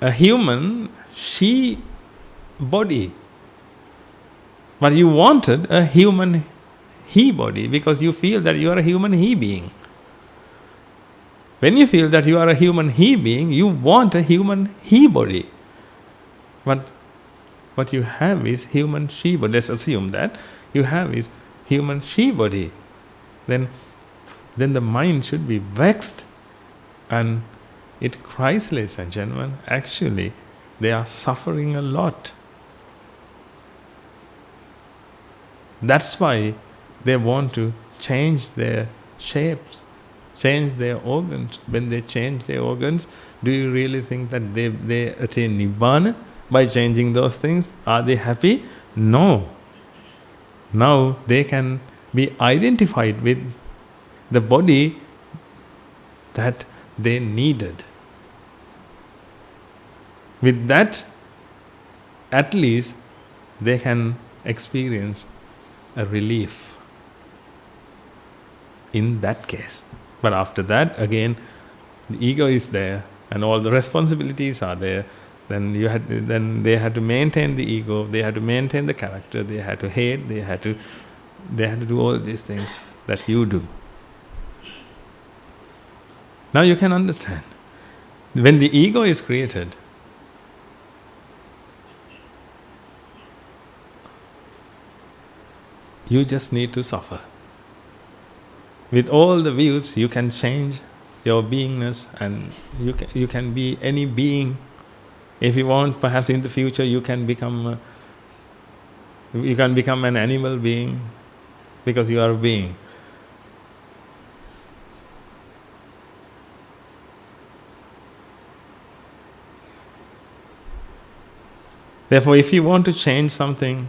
a human she body. But you wanted a human he body because you feel that you are a human he being. When you feel that you are a human he being, you want a human he body. But what you have is human she body. Let's assume that you have is human she body. Then the mind should be vexed and it cries, ladies and gentlemen. Actually, they are suffering a lot. That's why they want to change their shapes, change their organs. When they change their organs, do you really think that they attain Nibbana by changing those things? Are they happy? No. Now they can be identified with the body that they needed. With that, at least they can experience a relief in that case. But after that, again, the ego is there and all the responsibilities are there. Then they had to maintain the ego, they had to maintain the character, they had to hate, they had to do all these things that you do. Now you can understand. When the ego is created, you just need to suffer. With all the views, you can change your beingness and you can be any being. If you want, perhaps in the future you can become an animal being because you are a being. Therefore, if you want to change something,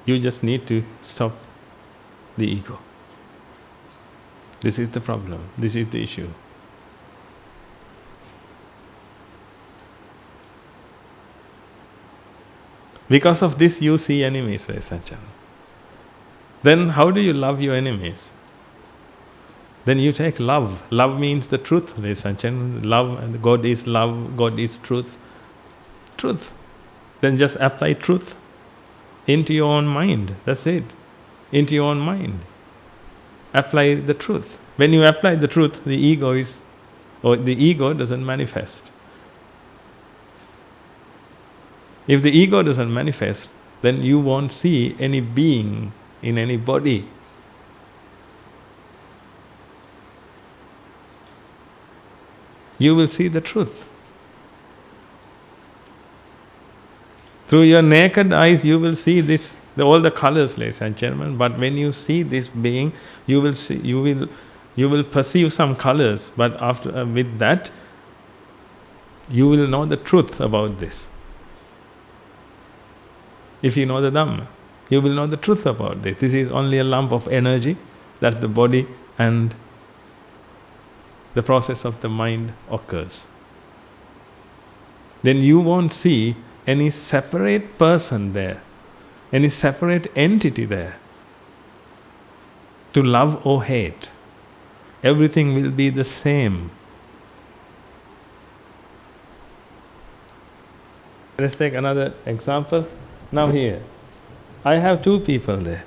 you just need to stop the ego. This is the problem. This is the issue. Because of this, you see enemies, ladies and gentlemen. Then how do you love your enemies? Then you take love. Love means the truth, ladies and gentlemen. Love, and God is love, God is truth. Truth. Then just apply truth into your own mind. That's it. Into your own mind. Apply the truth. When you apply the truth, the ego doesn't manifest. If the ego doesn't manifest, then you won't see any being in any body. You will see the truth. Through your naked eyes, you will see this, all the colors, ladies and gentlemen. But when you see this being, you will perceive some colors. But after with that, you will know the truth about this. If you know the Dhamma, you will know the truth about this. This is only a lump of energy. That's the body, and the process of the mind occurs. Then you won't see any separate person there, any separate entity there to love or hate. Everything will be the same. Let's take another example. Now here, I have two people there.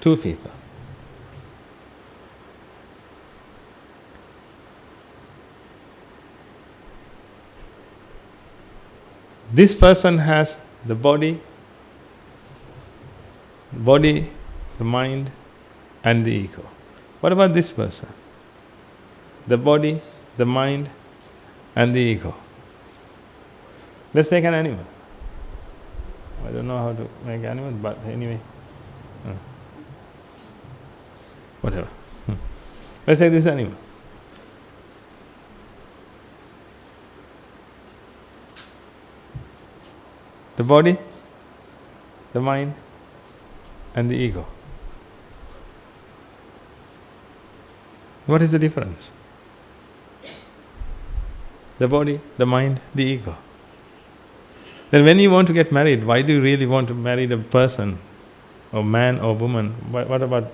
Two people. This person has the body, the mind, and the ego. What about this person? The body, the mind, and the ego. Let's take an animal. I don't know how to make animals, but anyway. Whatever. Let's take this animal. The body, the mind, and the ego. What is the difference? The body, the mind, the ego. Then when you want to get married, why do you really want to marry a person, or man or woman? What about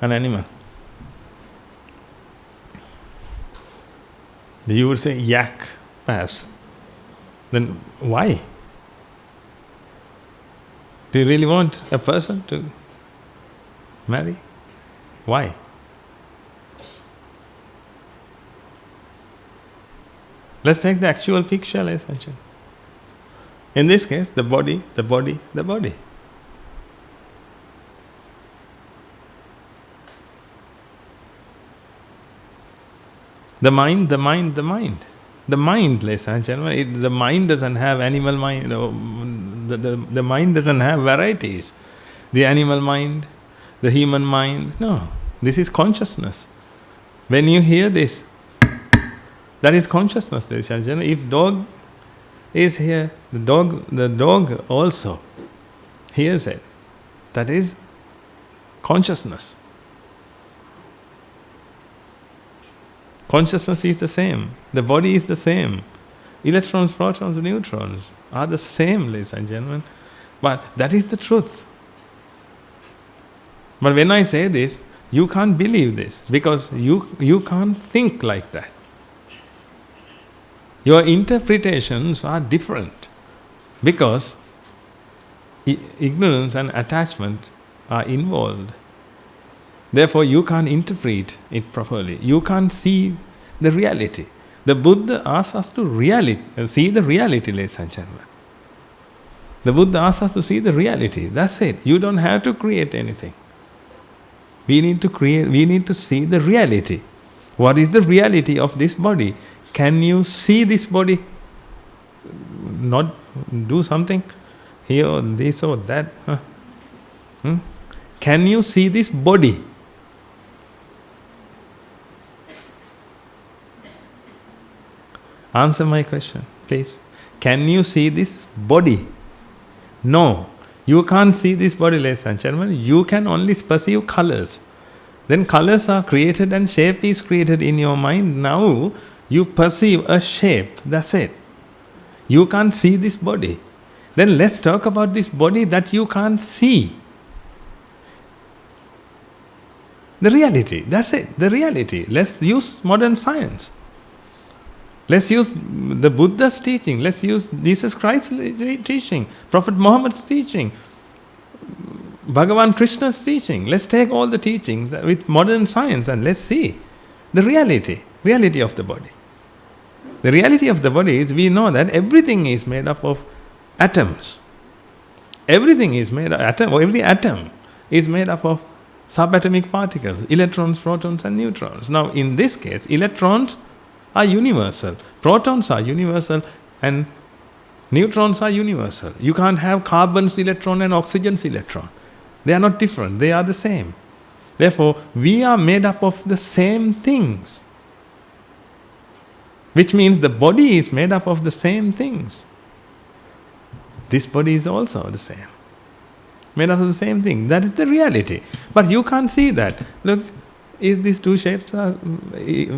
an animal? You would say yak, perhaps. Then why? Do you really want a person to marry? Why? Let's take the actual picture, ladies and gentlemen. In this case, the body, the body, the body. The mind, the mind, the mind. The mind, ladies and gentlemen, the mind doesn't have animal mind. The mind doesn't have varieties. The animal mind, the human mind. No, this is consciousness. When you hear this, that is consciousness, ladies and gentlemen. If dog is here, the dog also hears it. That is consciousness. Consciousness is the same. The body is the same. Electrons, protons, neutrons are the same, ladies and gentlemen. But that is the truth. But when I say this, you can't believe this because you can't think like that. Your interpretations are different because ignorance and attachment are involved. Therefore, you can't interpret it properly. You can't see the reality. The Buddha asks us to see the reality, ladies and gentlemen. The Buddha asks us to see the reality. That's it. You don't have to create anything. We need to see the reality. What is the reality of this body? Can you see this body? Not do something here or this or that. Can you see this body? Answer my question, please. Can you see this body? No. You can't see this body, ladies and gentlemen. You can only perceive colors. Then colors are created and shape is created in your mind. Now you perceive a shape. That's it. You can't see this body. Then let's talk about this body that you can't see. The reality. That's it. The reality. Let's use modern science. Let's use the Buddha's teaching. Let's use Jesus Christ's teaching, Prophet Muhammad's teaching, Bhagavan Krishna's teaching. Let's take all the teachings with modern science and let's see the reality of the body. The reality of the body is we know that everything is made up of atoms. Everything is made of every atom is made up of subatomic particles, electrons, protons and neutrons. Now in this case, electrons are universal, protons are universal and neutrons are universal. You can't have carbon's electron and oxygen's electron. They are not different, they are the same. Therefore, we are made up of the same things. Which means the body is made up of the same things. This body is also the same. Made up of the same thing. That is the reality. But you can't see that. Look, is these two shapes are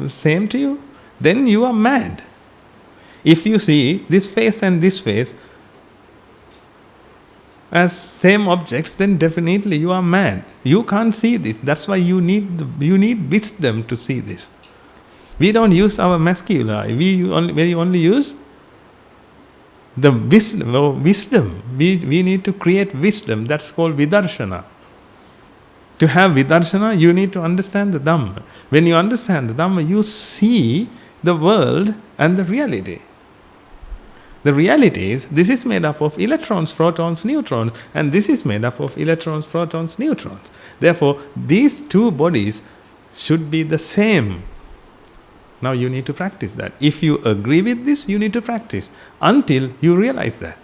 same to you? Then you are mad. If you see this face and this face as same objects, then definitely you are mad. You can't see this. That's why you need wisdom to see this. We don't use our masculine eye. We only use the wisdom. We need to create wisdom. That's called vidarshana. To have vidarshana, you need to understand the Dhamma. When you understand the Dhamma, you see the world and the reality. The reality is, this is made up of electrons, protons, neutrons, and this is made up of electrons, protons, neutrons. Therefore, these two bodies should be the same. Now you need to practice that. If you agree with this, you need to practice until you realize that.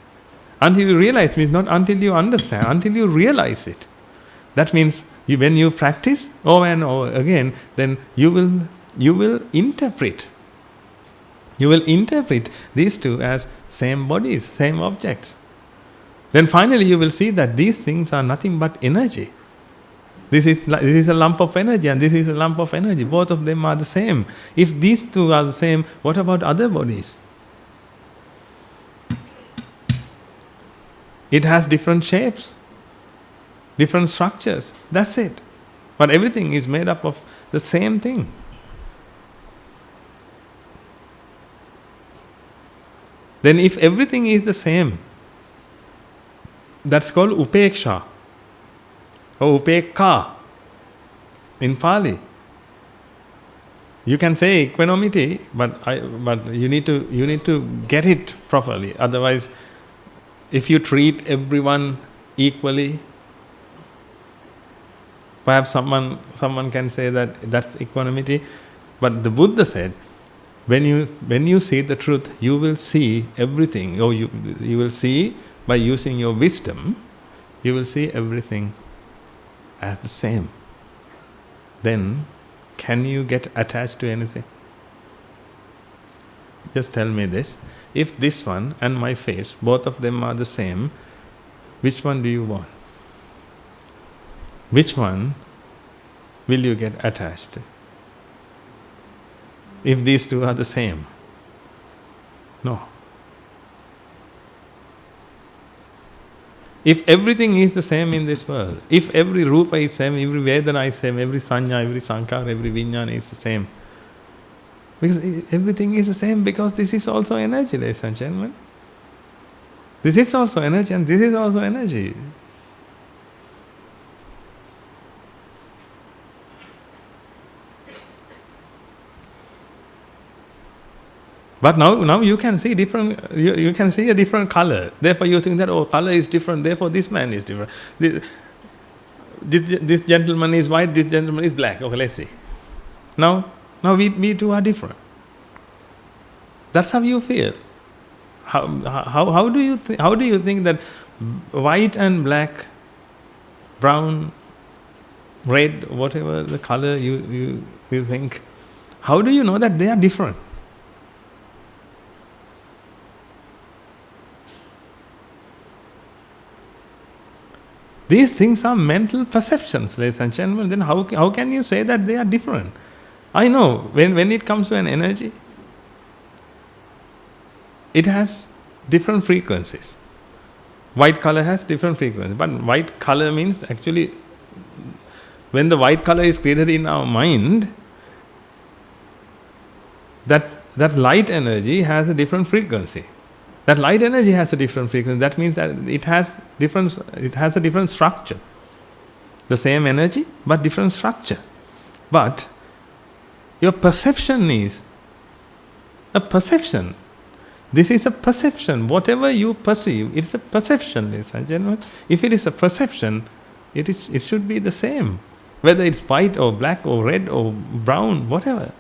Until you realize means not until you understand, until you realize it. That means when you practice over and over again, then you will interpret. You will interpret these two as same bodies, same objects. Then finally you will see that these things are nothing but energy. This is a lump of energy and this is a lump of energy. Both of them are the same. If these two are the same, what about other bodies? It has different shapes, different structures. That's it. But everything is made up of the same thing. Then if everything is the same, that's called upeksha or upekka in Pali. You can say equanimity, but you need to get it properly. Otherwise, if you treat everyone equally, perhaps someone can say that that's equanimity. But the Buddha said, when you see the truth, you will see everything. Or you will see, by using your wisdom, you will see everything as the same. Then, can you get attached to anything? Just tell me this. If this one and my face, both of them are the same, which one do you want? Which one will you get attached to? If these two are the same? No. If everything is the same in this world, if every rupa is same, every vedana is same, every sanya, every sankhara, every vijnana is the same, because everything is the same, because this is also energy, ladies and gentlemen. This is also energy and this is also energy. But now you can see different. You can see a different color. Therefore, you think that color is different. Therefore, this man is different. This gentleman is white. This gentleman is black. Okay, let's see. Now we two are different. That's how you feel. How do you think that white and black, brown, red, whatever the color you think? How do you know that they are different? These things are mental perceptions, ladies and gentlemen. Then how can you say that they are different? I know, when it comes to an energy, it has different frequencies. White color has different frequencies. But white color means actually, when the white color is created in our mind, that light energy has a different frequency. That light energy has a different frequency. That means that it has a different structure. The same energy, but different structure. But your perception is a perception. This is a perception. Whatever you perceive, it's a perception, ladies and gentlemen. If it is a perception, it should be the same. Whether it's white or black or red or brown, whatever.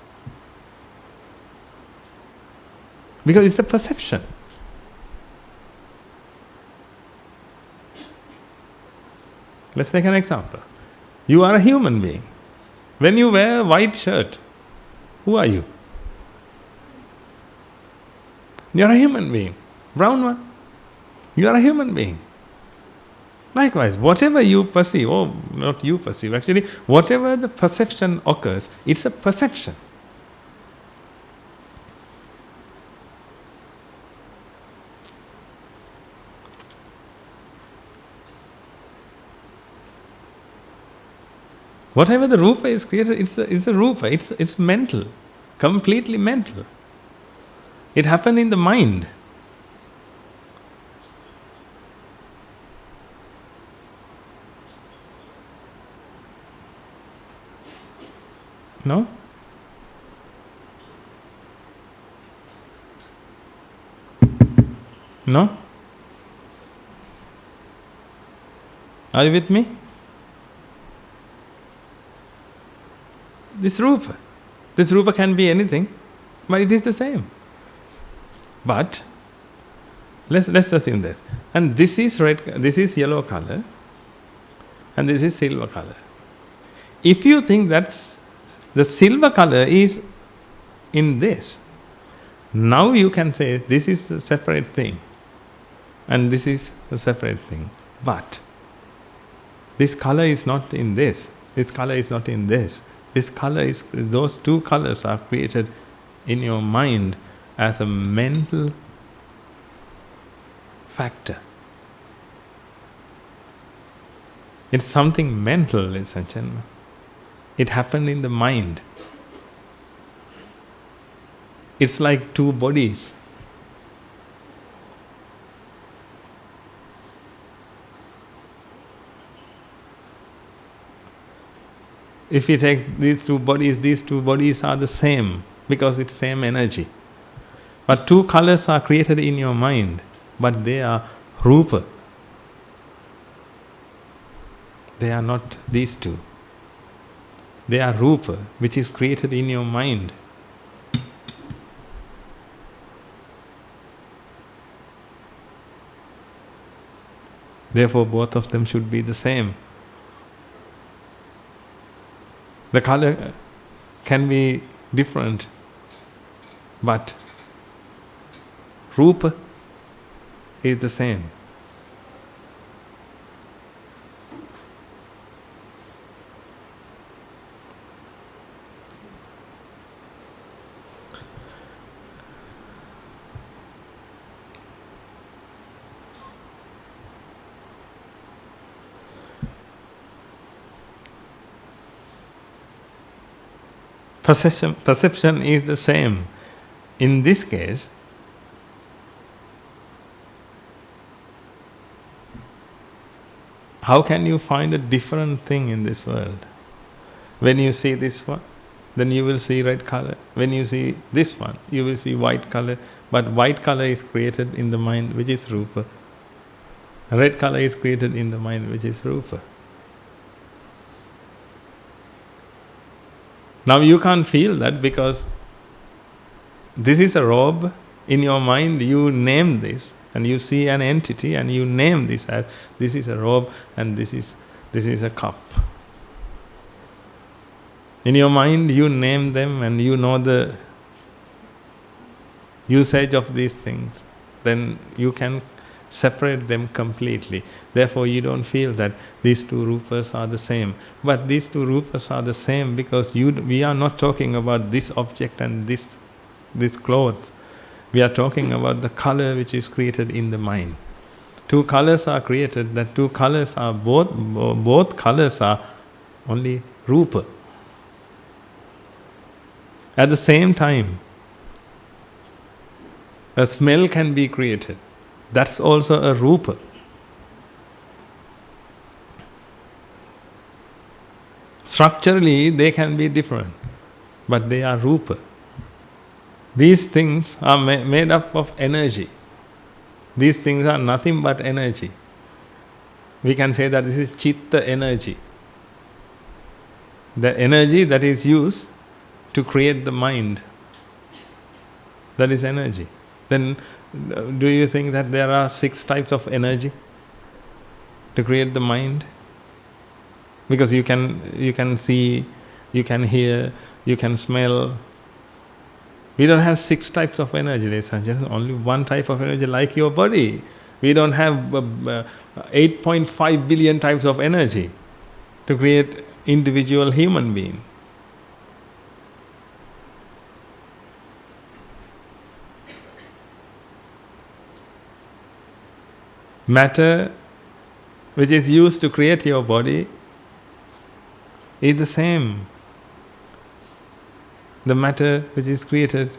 Because it's a perception. Let's take an example. You are a human being. When you wear a white shirt, who are you? You are a human being. Brown one. You are a human being. Likewise, whatever you perceive, or not you perceive, actually, whatever the perception occurs, it's a perception. Whatever the rupa is created, it's a rupa, it's mental, completely mental. It happened in the mind. No? No? Are you with me? This rupa can be anything, but it is the same. But let's assume this. And this is this is yellow color, and this is silver color. If you think that's the silver color is in this, now you can say this is a separate thing, and this is a separate thing. But this color is not in this. This color is not in this. This color is, those two colors are created in your mind as a mental factor. It's something mental, ladies and gentlemen. It happened in the mind. It's like two bodies. If you take these two bodies are the same because it's same energy. But two colors are created in your mind, but they are rupa. They are not these two. They are rupa, which is created in your mind. Therefore, both of them should be the same. The color can be different, but rupa is the same. Perception is the same. In this case, how can you find a different thing in this world? When you see this one, then you will see red color. When you see this one, you will see white color. But white color is created in the mind, which is rupa. Red color is created in the mind, which is rupa. Now you can't feel that because this is a robe. In your mind you name this, and you see an entity and you name this as this is a robe and this is a cup. In your mind you name them and you know the usage of these things. Then you can separate them completely. Therefore, you don't feel that these two rupas are the same. But these two rupas are the same because we are not talking about this object and this cloth. We are talking about the color which is created in the mind. Two colors are created, that two colors are both colors are only rupa. At the same time, a smell can be created. That's also a rupa. Structurally, they can be different, but they are rupa. These things are made up of energy. These things are nothing but energy. We can say that this is chitta energy. The energy that is used to create the mind. That is energy. Then do you think that there are 6 types of energy to create the mind? Because you can see, you can hear, you can smell. We don't have 6 types of energy, ladies and gentlemen. Only one type of energy, like your body. We don't have 8.5 billion types of energy to create individual human being. Matter which is used to create your body is the same. The matter which is created,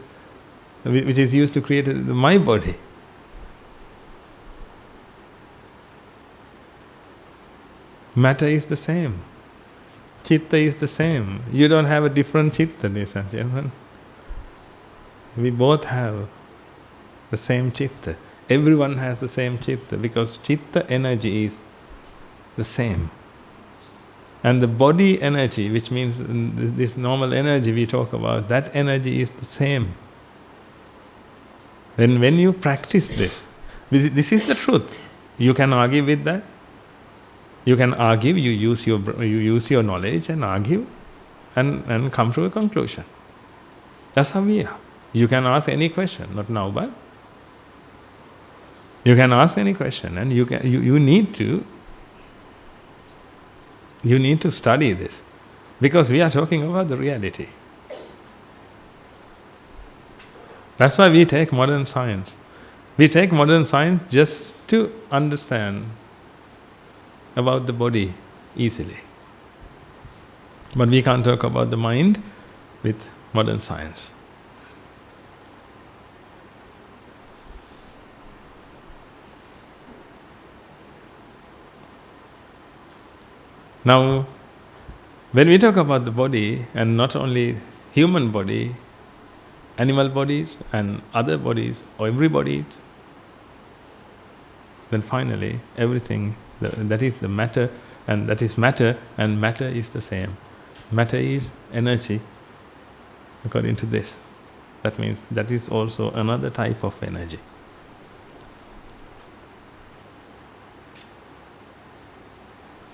which is used to create my body. Matter is the same. Chitta is the same. You don't have a different chitta, ladies and gentlemen. We both have the same chitta. Everyone has the same chitta because chitta energy is the same. And the body energy, which means this normal energy we talk about, that energy is the same. Then when you practice this is the truth. You can argue with that. You can argue, you use your knowledge and argue and come to a conclusion. That's how we are. You can ask any question, not now, but you can ask any question, and you need to study this, because we are talking about the reality. That's why we take modern science. We take modern science just to understand about the body easily. But we can't talk about the mind with modern science. Now, when we talk about the body, and not only human body, animal bodies and other bodies, or every body, then finally everything, that is the matter, and that is matter, and matter is the same. Matter is energy, according to this. That means that is also another type of energy.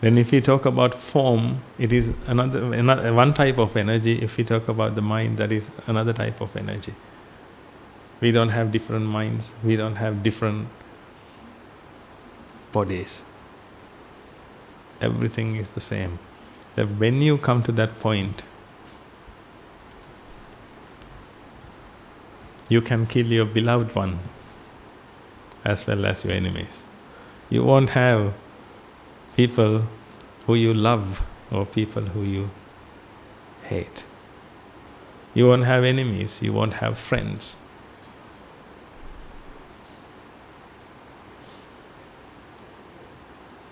Then if we talk about form, it is another one type of energy. If we talk about the mind, that is another type of energy. We don't have different minds, we don't have different bodies. Everything is the same. That when you come to that point, you can kill your beloved one as well as your enemies. You won't have people who you love or people who you hate. You won't have enemies, you won't have friends.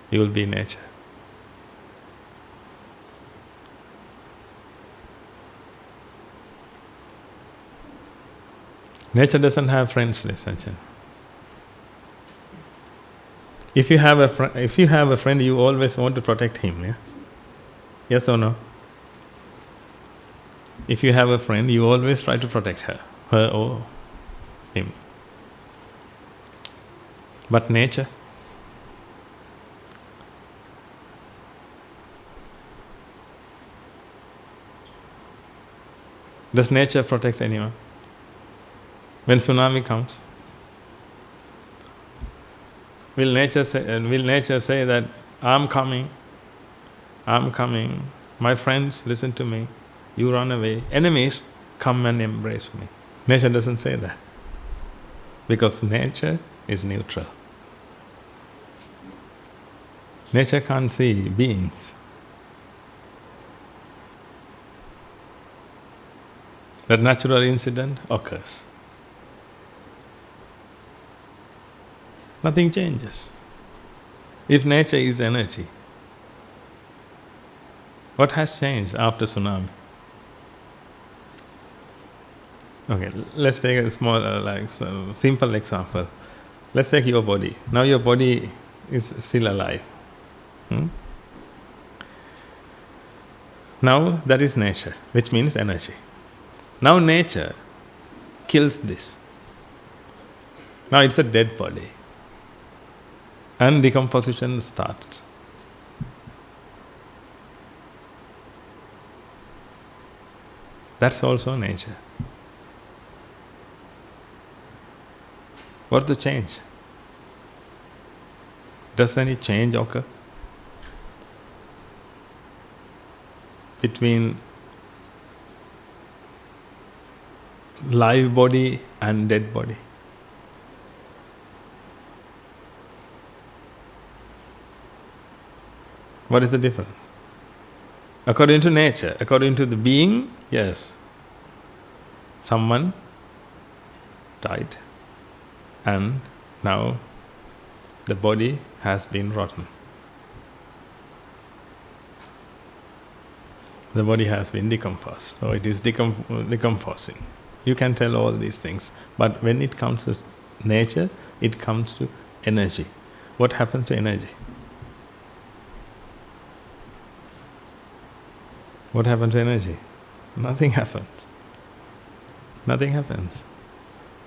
You will be nature. Nature doesn't have friends, ladies and gentlemen. If you have a friend, you always want to protect him, yeah? Yes or no? If you have a friend, you always try to protect her or him. But nature, does nature protect anyone? When tsunami comes, Will nature say that I'm coming, my friends listen to me, you run away, enemies come and embrace me? Nature doesn't say that, because nature is neutral. Nature can't see beings. That natural incident occurs. Nothing changes. If nature is energy, what has changed after tsunami? Okay, let's take a small, simple example. Let's take your body. Now your body is still alive. Now that is nature, which means energy. Now nature kills this. Now it's a dead body. And decomposition starts. That's also nature. What's the change? Does any change occur between live body and dead body? What is the difference? According to nature, according to the being, yes, someone died and now the body has been rotten. The body has been decomposed, so it is decomposing. You can tell all these things, but when it comes to nature, it comes to energy. What happens to energy? What happens to energy? Nothing happens. Nothing happens.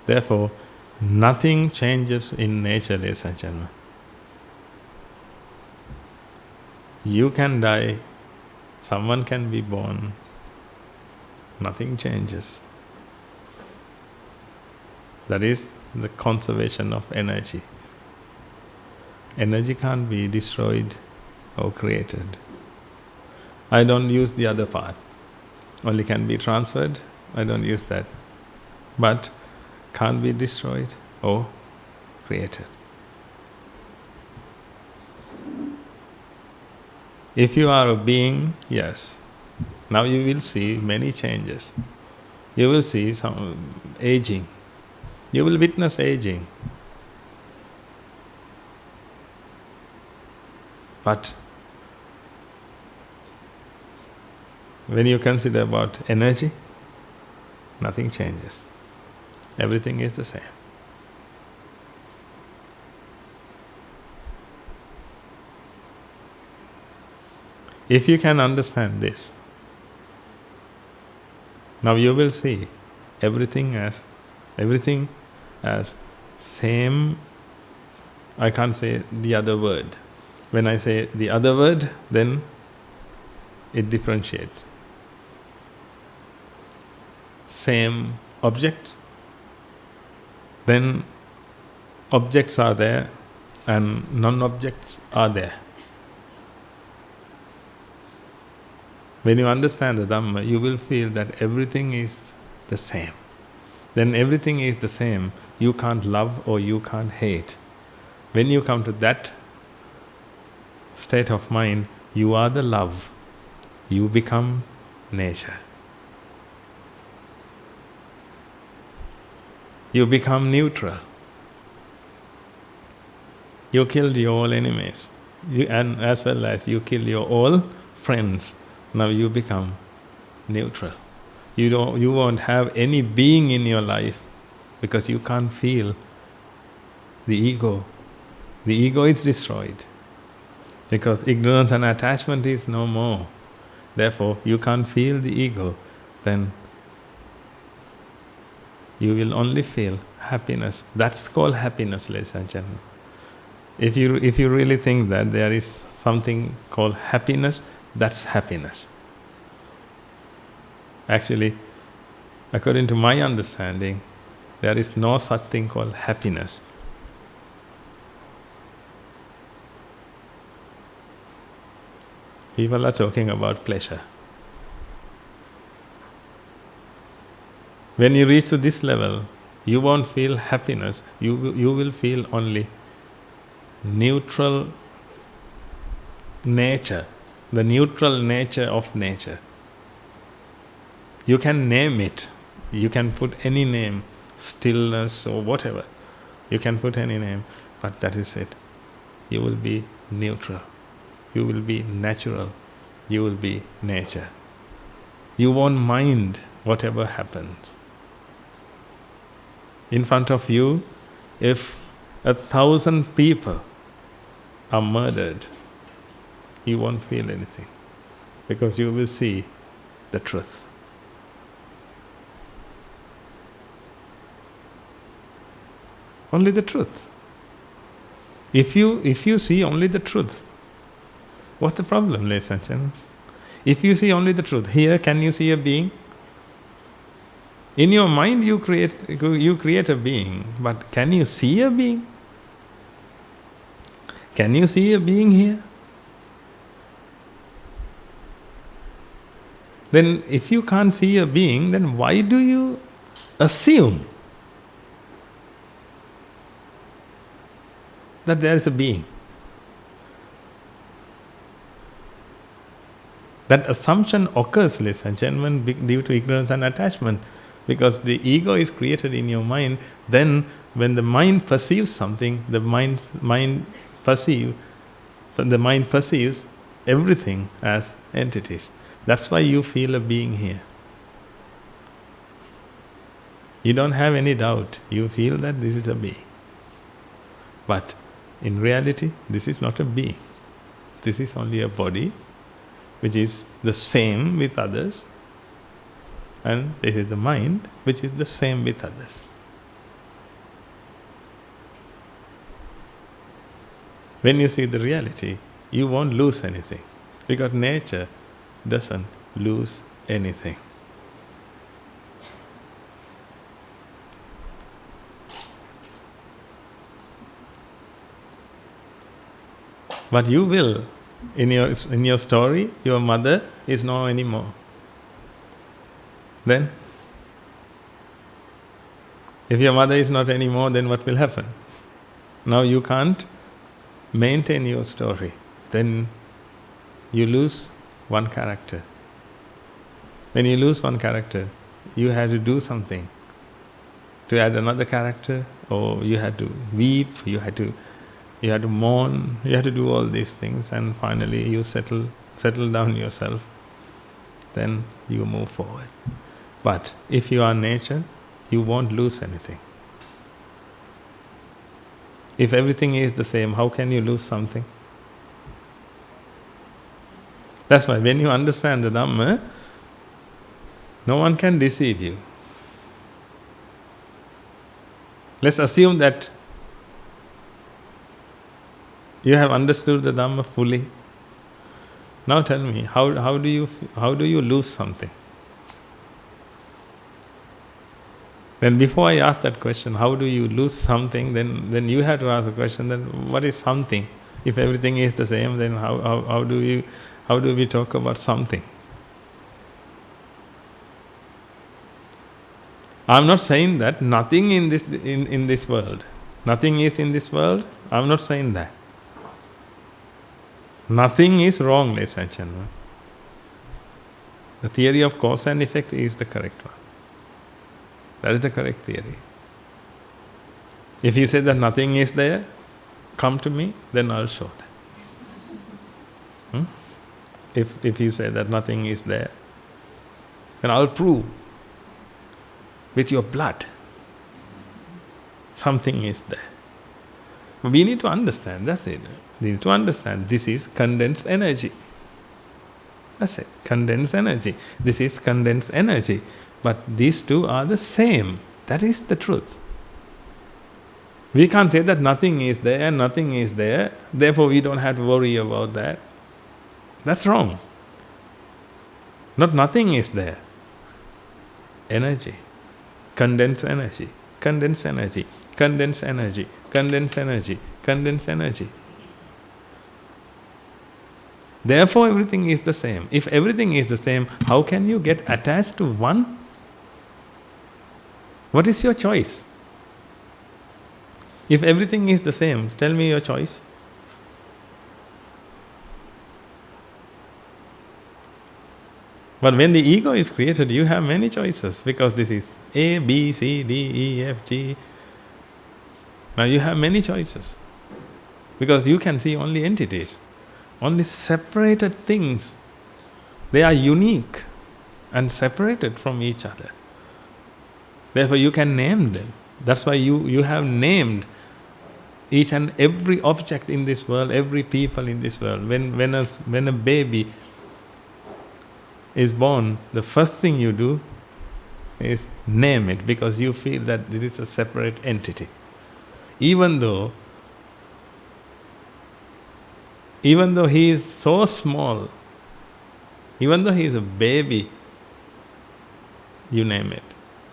Therefore, nothing changes in nature, ladies and gentlemen. You can die, someone can be born, nothing changes. That is the conservation of energy. Energy can't be destroyed or created. I don't use the other part. Only can be transferred, I don't use that. But can't be destroyed or created. If you are a being, yes, now you will see many changes. You will see some aging. You will witness aging. But when you consider about energy, nothing changes. Everything is the same. If you can understand this, now you will see everything as same. I can't say the other word. When I say the other word, then it differentiates. Same object, then objects are there and non-objects are there. When you understand the Dhamma, you will feel that everything is the same. Then everything is the same, you can't love or you can't hate. When you come to that state of mind, you are the love. You become nature. You become neutral. You killed your all enemies, and as well as you kill your all friends. Now you become neutral. You won't have any being in your life because you can't feel the ego. The ego is destroyed because ignorance and attachment is no more. Therefore, you can't feel the ego. Then you will only feel happiness. That's called happiness, ladies and gentlemen. If you really think that there is something called happiness, that's happiness. Actually, according to my understanding, there is no such thing called happiness. People are talking about pleasure. When you reach to this level, you won't feel happiness. You will feel only neutral nature, the neutral nature of nature. You can name it. You can put any name, stillness or whatever. You can put any name, but that is it. You will be neutral. You will be natural. You will be nature. You won't mind whatever happens. In front of you, if 1,000 people are murdered, you won't feel anything, because you will see the truth. Only the truth. If you see only the truth, what's the problem, ladies and gentlemen? If you see only the truth, here can you see a being? In your mind you create a being, but can you see a being? Can you see a being here? Then if you can't see a being, then why do you assume that there is a being? That assumption occurs, ladies and gentlemen, due to ignorance and attachment. Because the ego is created in your mind, then when the mind perceives something, the mind perceives everything as entities. That's why you feel a being here. You don't have any doubt. You feel that this is a being. But in reality, this is not a being. This is only a body, which is the same with others. And this is the mind, which is the same with others. When you see the reality, you won't lose anything, because nature doesn't lose anything. But you will, in your story, your mother is no anymore. Then, if your mother is not anymore, then what will happen? Now you can't maintain your story. Then you lose one character. When you lose one character, you have to do something to add another character, or you had to weep, you had to mourn, you had to do all these things, and finally you settle down yourself. Then you move forward. But if you are nature, you won't lose anything. If everything is the same, how can you lose something? That's why when you understand the Dhamma, no one can deceive you. Let's assume that you have understood the Dhamma fully. Now tell me, how do you lose something? Then before I ask that question, how do you lose something, then you have to ask the question, then what is something? If everything is the same, then how do we talk about something? I'm not saying that nothing in this world, nothing is in this world. I'm not saying that. Nothing is wrong, ladies and gentlemen. The theory of cause and effect is the correct one. That is the correct theory. If you say that nothing is there, come to me, then I'll show that. If you say that nothing is there, then I'll prove with your blood something is there. We need to understand, that's it. We need to understand this is condensed energy. That's it, condensed energy. This is condensed energy. But these two are the same. That is the truth. We can't say that nothing is there and nothing is there, therefore we don't have to worry about that. That's wrong. Not nothing is there. Energy. Condensed energy. Condensed energy. Condensed energy. Condensed energy. Condensed energy. Therefore, everything is the same. If everything is the same, how can you get attached to one? What is your choice? If everything is the same, tell me your choice. But when the ego is created, you have many choices, because this is A, B, C, D, E, F, G. Now you have many choices, because you can see only entities, only separated things. They are unique and separated from each other. Therefore you can name them. That's why you have named each and every object in this world, every people in this world. When a baby is born, the first thing you do is name it, because you feel that this is a separate entity. Even though he is so small, even though he is a baby, you name it,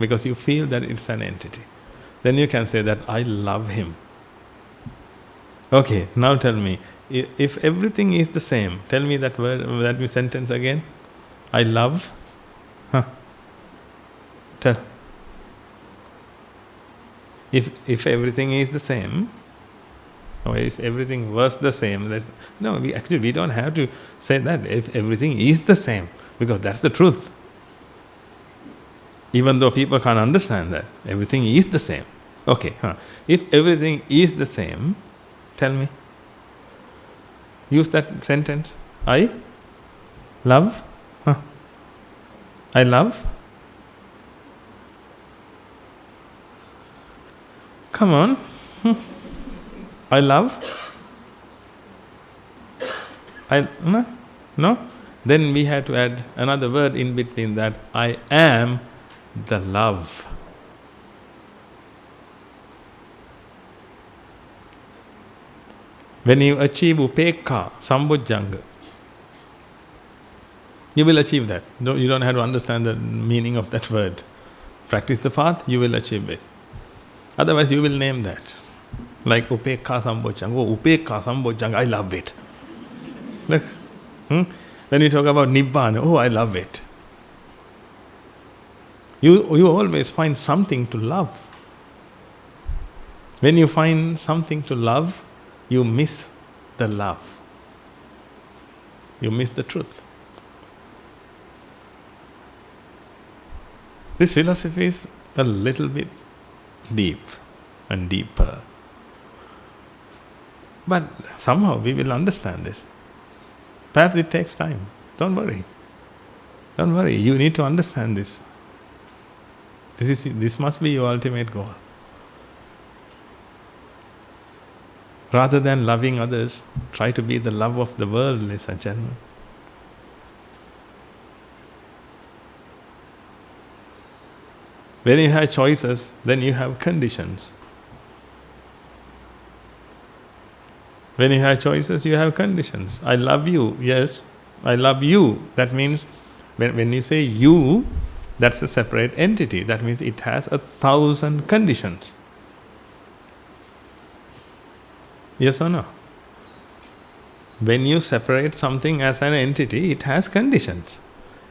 because you feel that it's an entity. Then you can say that I love him. Okay, now tell me, if everything is the same, tell me that word, that sentence again. I love. Tell. If everything is the same, or if everything was the same, we don't have to say that. If everything is the same, because that's the truth. Even though people can't understand that, everything is the same. Okay, if everything is the same, tell me. Use that sentence. I love. I love. Come on. I love. No? Then we have to add another word in between that. I am the love. When you achieve upekha, sambojjhanga, you will achieve that. No, you don't have to understand the meaning of that word. Practice the path, you will achieve it. Otherwise, you will name that. Like upekha sambojjhanga. Oh, upekha sambojjhanga, I love it. Look. When you talk about nibbana, oh, I love it. You always find something to love. When you find something to love, you miss the love. You miss the truth. This philosophy is a little bit deep and deeper. But somehow we will understand this. Perhaps it takes time. Don't worry. Don't worry. You need to understand this. This must be your ultimate goal. Rather than loving others, try to be the love of the world, ladies and gentlemen. When you have choices, then you have conditions. When you have choices, you have conditions. I love you, yes, I love you. That means, when you say you, that's a separate entity. That means it has 1,000 conditions. Yes or no? When you separate something as an entity, it has conditions.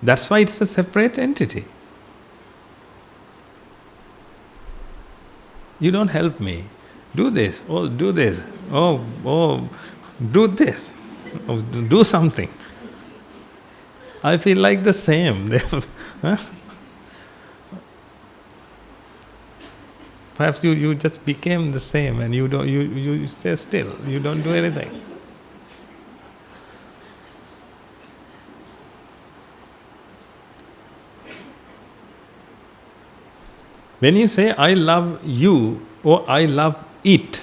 That's why it's a separate entity. You don't help me. Do this. Oh, do this. Oh, do this. Oh, do something. I feel like the same. Perhaps you just became the same, and you stay still. You don't do anything. When you say, I love you, or I love it,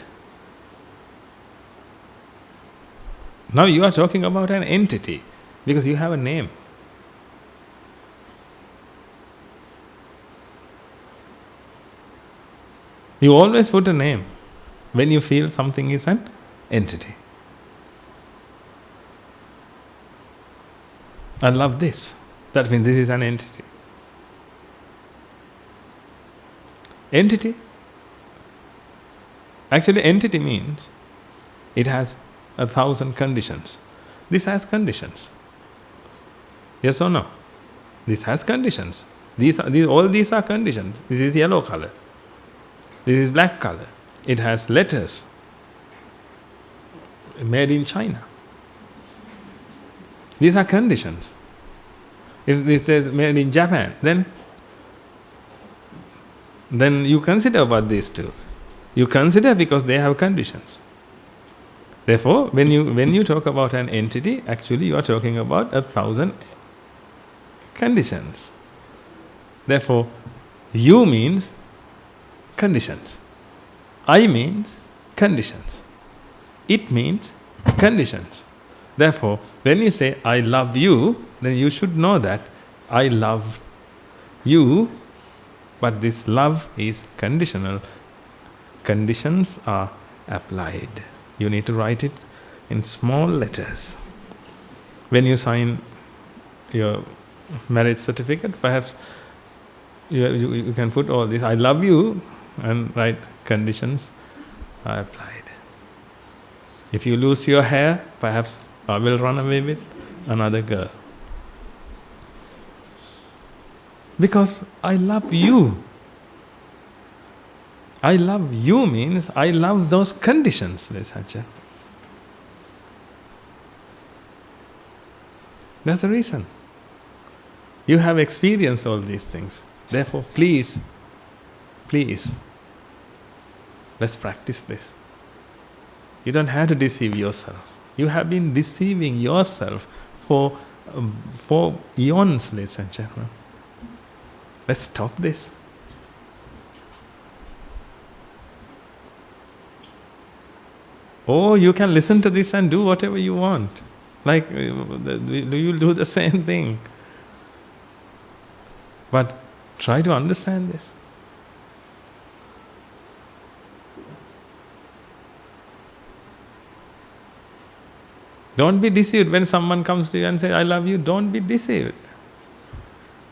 now you are talking about an entity, because you have a name. You always put a name when you feel something is an entity. I love this. That means this is an entity. Entity? Actually, entity means it has 1,000 conditions. This has conditions. Yes or no? This has conditions. All these are conditions. This is yellow color. This is black color. It has letters. Made in China. These are conditions. If this is made in Japan, then you consider about these two. You consider because they have conditions. Therefore, when you talk about an entity, actually you are talking about 1,000 conditions. Therefore, you means conditions. I means conditions. It means conditions. Therefore, when you say, I love you, then you should know that I love you, but this love is conditional. Conditions are applied. You need to write it in small letters. When you sign your marriage certificate, perhaps you can put all this, I love you, and write conditions are applied. If you lose your hair, perhaps I will run away with another girl. Because I love you. I love you means I love those conditions, Sacha. That's the reason. You have experienced all these things. Therefore, please, let's practice this. You don't have to deceive yourself. You have been deceiving yourself for eons, ladies and gentlemen. Let's stop this. Or you can listen to this and do whatever you want. Like, you do the same thing. But try to understand this. Don't be deceived when someone comes to you and says, I love you. Don't be deceived.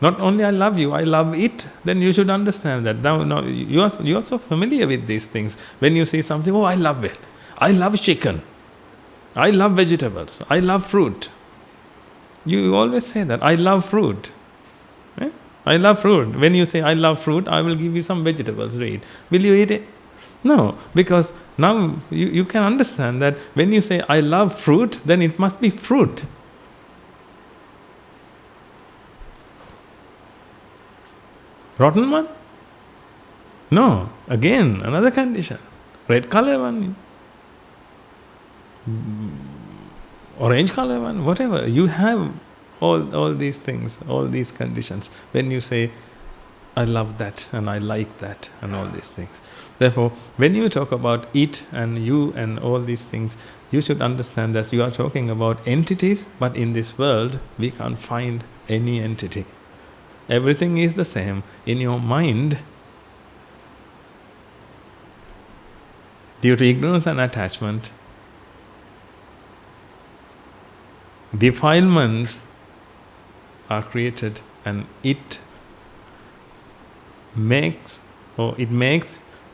Not only I love you, I love it. Then you should understand that. Now you are so familiar with these things. When you see something, oh, I love it. I love chicken. I love vegetables. I love fruit. You always say that, I love fruit. Eh? I love fruit. When you say, I love fruit, I will give you some vegetables to eat. Will you eat it? No, because now you can understand that when you say, I love fruit, then it must be fruit. Rotten one? No, again, another condition. Red color one. Orange color one, whatever. You have all these things, all these conditions. When you say, I love that and I like that and all these things. Therefore, when you talk about it and you and all these things, you should understand that you are talking about entities, but in this world, we can't find any entity. Everything is the same. In your mind, due to ignorance and attachment, defilements are created, and it makes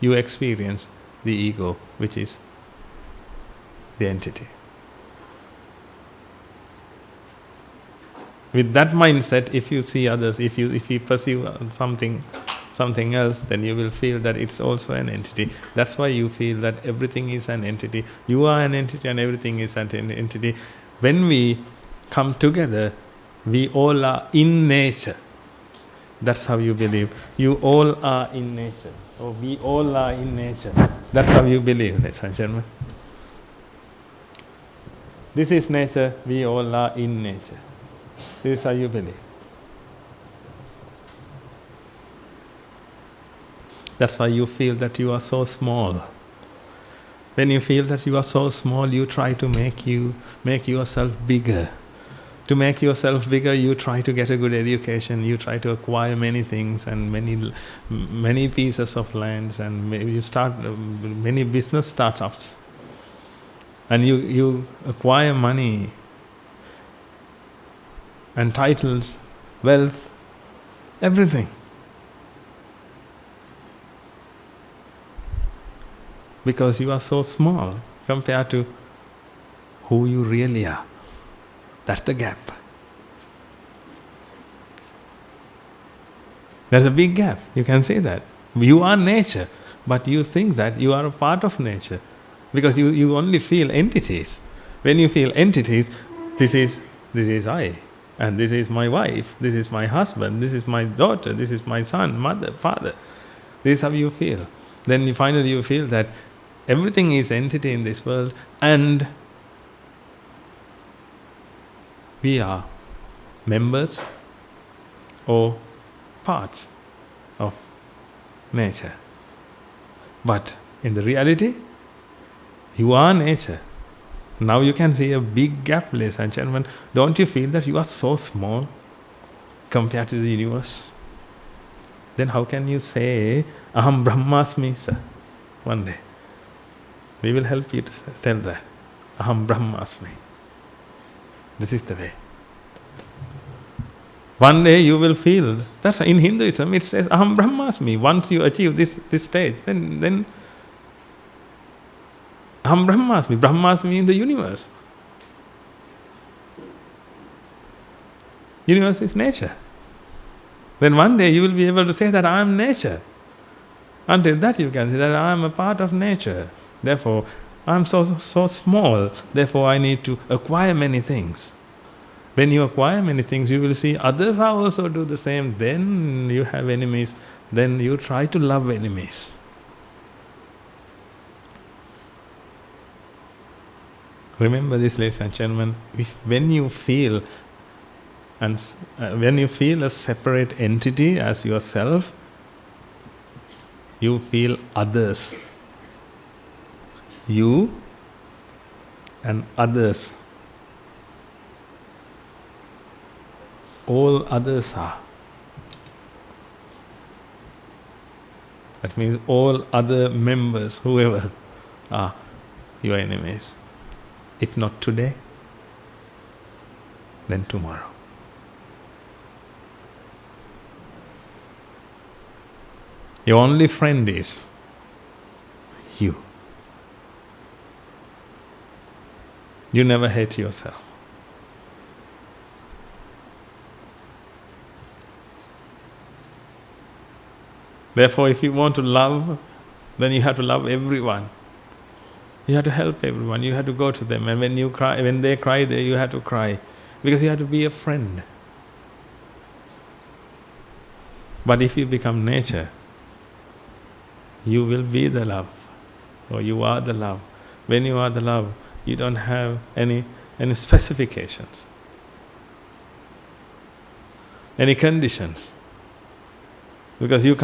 you experience the ego, which is the entity. With that mindset, if you see others, if you perceive something else, then you will feel that it's also an entity. That's why you feel that everything is an entity. You are an entity and everything is an entity. When we come together, we all are in nature. That's how you believe. You all are in nature. Or we all are in nature. That's how you believe, ladies and gentlemen. This is nature, we all are in nature. This is how you believe. That's why you feel that you are so small. When you feel that you are so small, you try to make yourself bigger. To make yourself bigger, you try to get a good education, you try to acquire many things and many pieces of lands, and maybe you start many business startups. And you acquire money and titles, wealth, everything. Because you are so small compared to who you really are. That's the gap. There's a big gap. You can say that. You are nature, but you think that you are a part of nature because you only feel entities. When you feel entities, this is I, and this is my wife, this is my husband, this is my daughter, this is my son, mother, father. This is how you feel. Then finally you feel that everything is entity in this world, and we are members or parts of nature. But in the reality, you are nature. Now you can see a big gap, ladies and gentlemen. Don't you feel that you are so small compared to the universe? Then how can you say, Aham Brahmasmi, sir? One day. We will help you to tell that. Aham Brahmasmi. This is the way. One day you will feel, that's in Hinduism it says Aham Brahmasmi. Once you achieve this stage, then Aham Brahmasmi. Brahmasmi in the universe. Universe is nature. Then one day you will be able to say that I am nature. Until that you can say that I am a part of nature. Therefore, I am so small. Therefore, I need to acquire many things. When you acquire many things, you will see others also do the same. Then you have enemies. Then you try to love enemies. Remember this, ladies and gentlemen. When you feel a separate entity as yourself, you feel others. You and others. All others are. That means all other members, whoever, are your enemies. If not today, then tomorrow. Your only friend is you. You never hate yourself. Therefore, if you want to love, then you have to love everyone. You have to help everyone. You have to go to them. And when they cry, you have to cry. Because you have to be a friend. But if you become nature, you will be the love. Or you are the love. When you are the love, you don't have any specifications, any conditions. Because you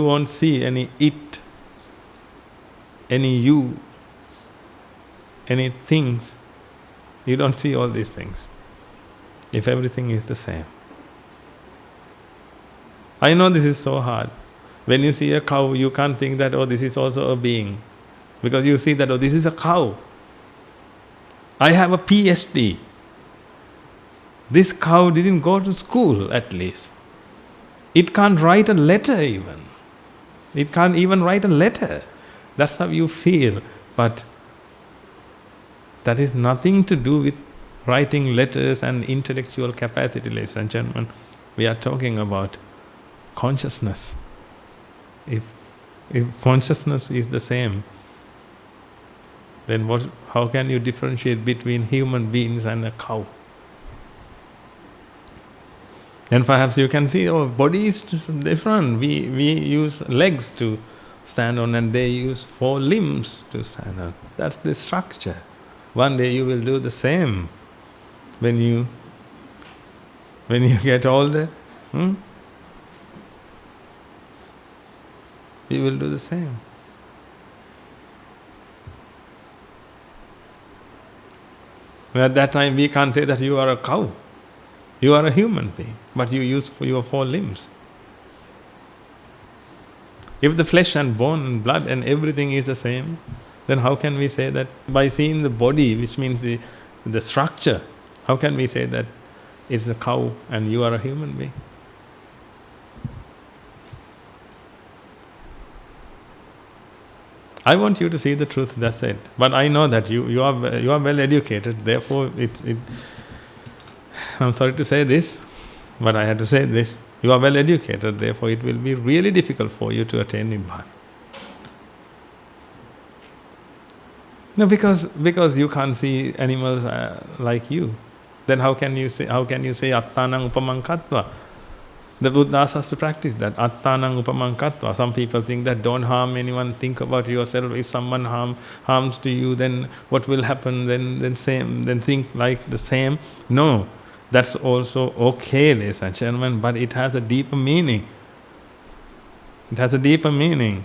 won't see any it, any you, any things. You don't see all these things. If everything is the same. I know this is so hard. When you see a cow, you can't think that, oh, this is also a being. Because you see that, oh, this is a cow. I have a PhD. This cow didn't go to school, at least. It can't write a letter even. It can't even write a letter. That's how you feel. But that is nothing to do with writing letters and intellectual capacity, ladies and gentlemen. We are talking about consciousness. If consciousness is the same, then how can you differentiate between human beings and a cow? And perhaps you can see, oh, body is different. We use legs to stand on, and they use 4 limbs to stand on. That's the structure. One day you will do the same. When you get older, you will do the same. At that time we can't say that you are a cow. You are a human being, but you use your 4 limbs. If the flesh and bone and blood and everything is the same, then how can we say that by seeing the body, which means the structure, how can we say that it's a cow and you are a human being? I want you to see the truth, that's it. But I know that you are well educated, therefore I'm sorry to say this, but I had to say this. You are well educated, therefore it will be really difficult for you to attain Nibbana. No, because you can't see animals like you. Then how can you say attanang upamankatva? The Buddha asks us to practice that. Attanang upamankatva. Some people think that don't harm anyone, think about yourself. If someone harms to you, then what will happen? Then think like the same. No. That's also okay, ladies and gentlemen, but it has a deeper meaning. It has a deeper meaning.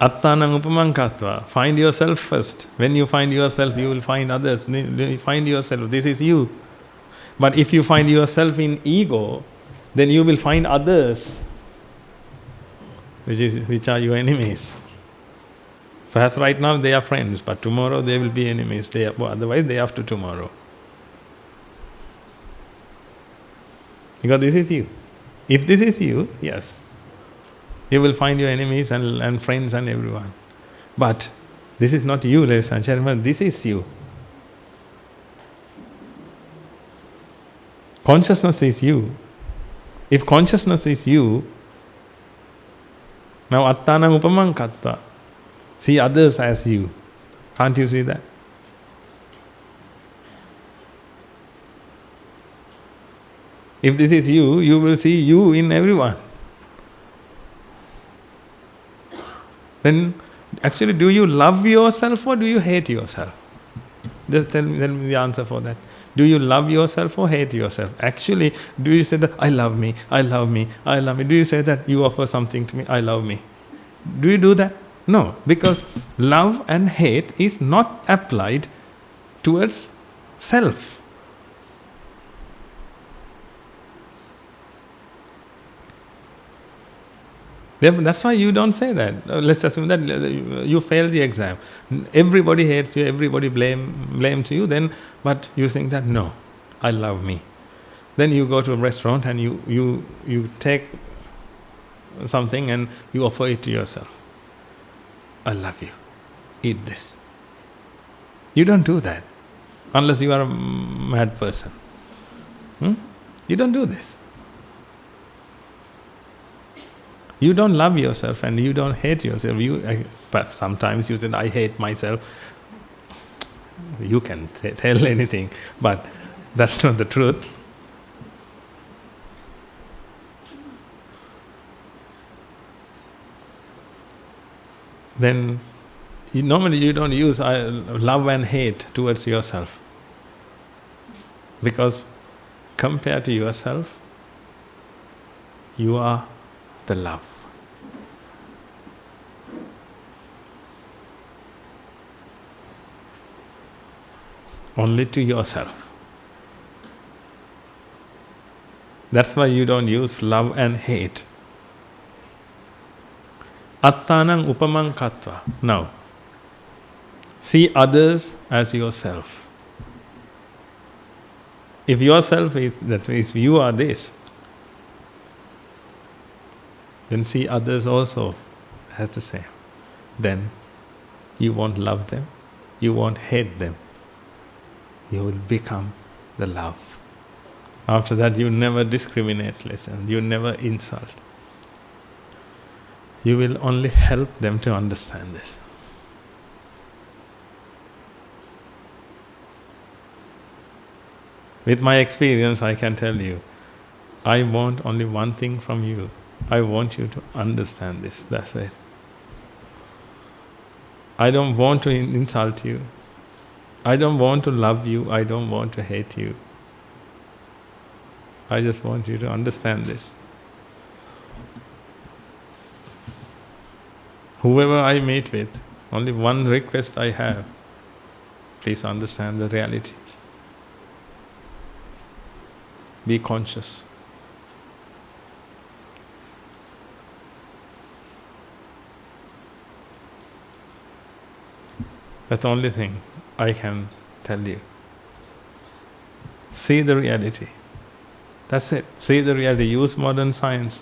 Attanang upamankatva. Find yourself first. When you find yourself, you will find others. When you find yourself, this is you. But if you find yourself in ego, then you will find others, which are your enemies. Perhaps right now they are friends, but tomorrow they will be enemies. Otherwise, day after tomorrow. Because this is you. If this is you, yes, you will find your enemies and friends and everyone. But this is not you, ladies and gentlemen, this is you. Consciousness is you. If consciousness is you, now attanang upamankatva. See others as you. Can't you see that? If this is you, you will see you in everyone. Then, actually, do you love yourself or do you hate yourself? Just tell me the answer for that. Do you love yourself or hate yourself? Actually, do you say that, I love me, I love me, I love me? Do you say that you offer something to me, I love me? Do you do that? No, because love and hate is not applied towards self. That's why you don't say that. Let's assume that you failed the exam. Everybody hates you, everybody blames you, but you think that, no, I love me. Then you go to a restaurant and you take something and you offer it to yourself. I love you. Eat this. You don't do that unless you are a mad person. You don't do this. You don't love yourself and you don't hate yourself. But sometimes you say, I hate myself. You can tell anything, but that's not the truth. Then normally you don't use love and hate towards yourself. Because compared to yourself, you are the love. Only to yourself. That's why you don't use love and hate. Attanang upamankatva. Now, see others as yourself. If yourself is, that means you are this, then see others also as the same. Then you won't love them, you won't hate them. You will become the love. After that, you never discriminate, listen, you never insult. You will only help them to understand this. With my experience, I can tell you, I want only one thing from you. I want you to understand this. That's it. I don't want to insult you. I don't want to love you. I don't want to hate you. I just want you to understand this. Whoever I meet with, only one request I have. Please understand the reality. Be conscious. That's the only thing I can tell you. See the reality. That's it. See the reality. Use modern science.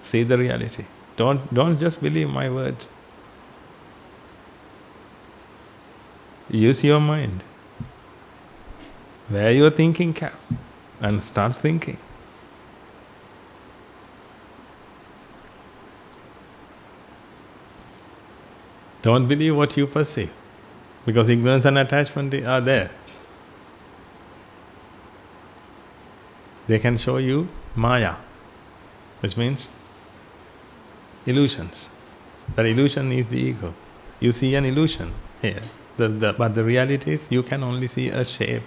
See the reality. Don't just believe my words. use your mind. Wear your thinking cap and start thinking. Don't believe what you perceive, because ignorance and attachment are there. They can show you Maya, which means illusions. That illusion is the ego. You see an illusion here, but the reality is you can only see a shape.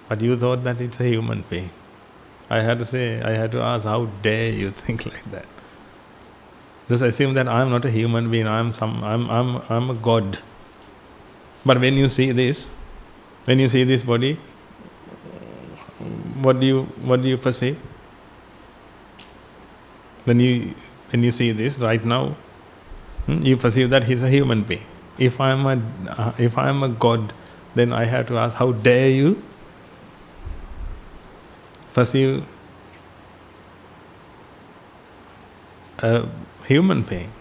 But you thought that it's a human being. I had to ask, how dare you think like that? Just assume that I am not a human being, I'm a god. But when you see this body, what do you perceive? When you see this right now, you perceive that he's a human being. If I am a god, then I have to ask, how dare you perceive a human being?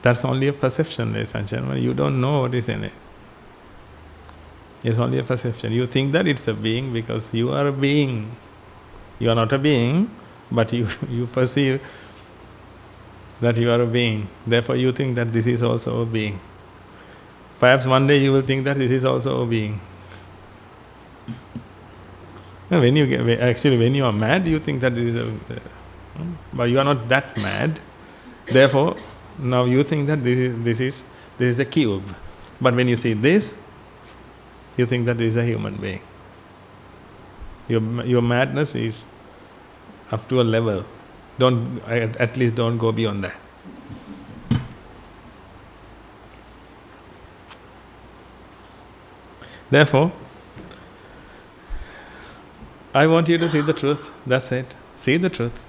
That's only a perception, ladies and gentlemen. You don't know what is in it. It's only a perception. You think that it's a being because you are a being. You are not a being, but you perceive that you are a being. Therefore you think that this is also a being. Perhaps one day you will think that this is also a being. When you are mad, you think that this is a... But you are not that mad. Therefore, now you think that this is the cube. But when you see this, you think that this is a human being. Your madness is up to a level. At least don't go beyond that. Therefore, I want you to see the truth. That's it. See the truth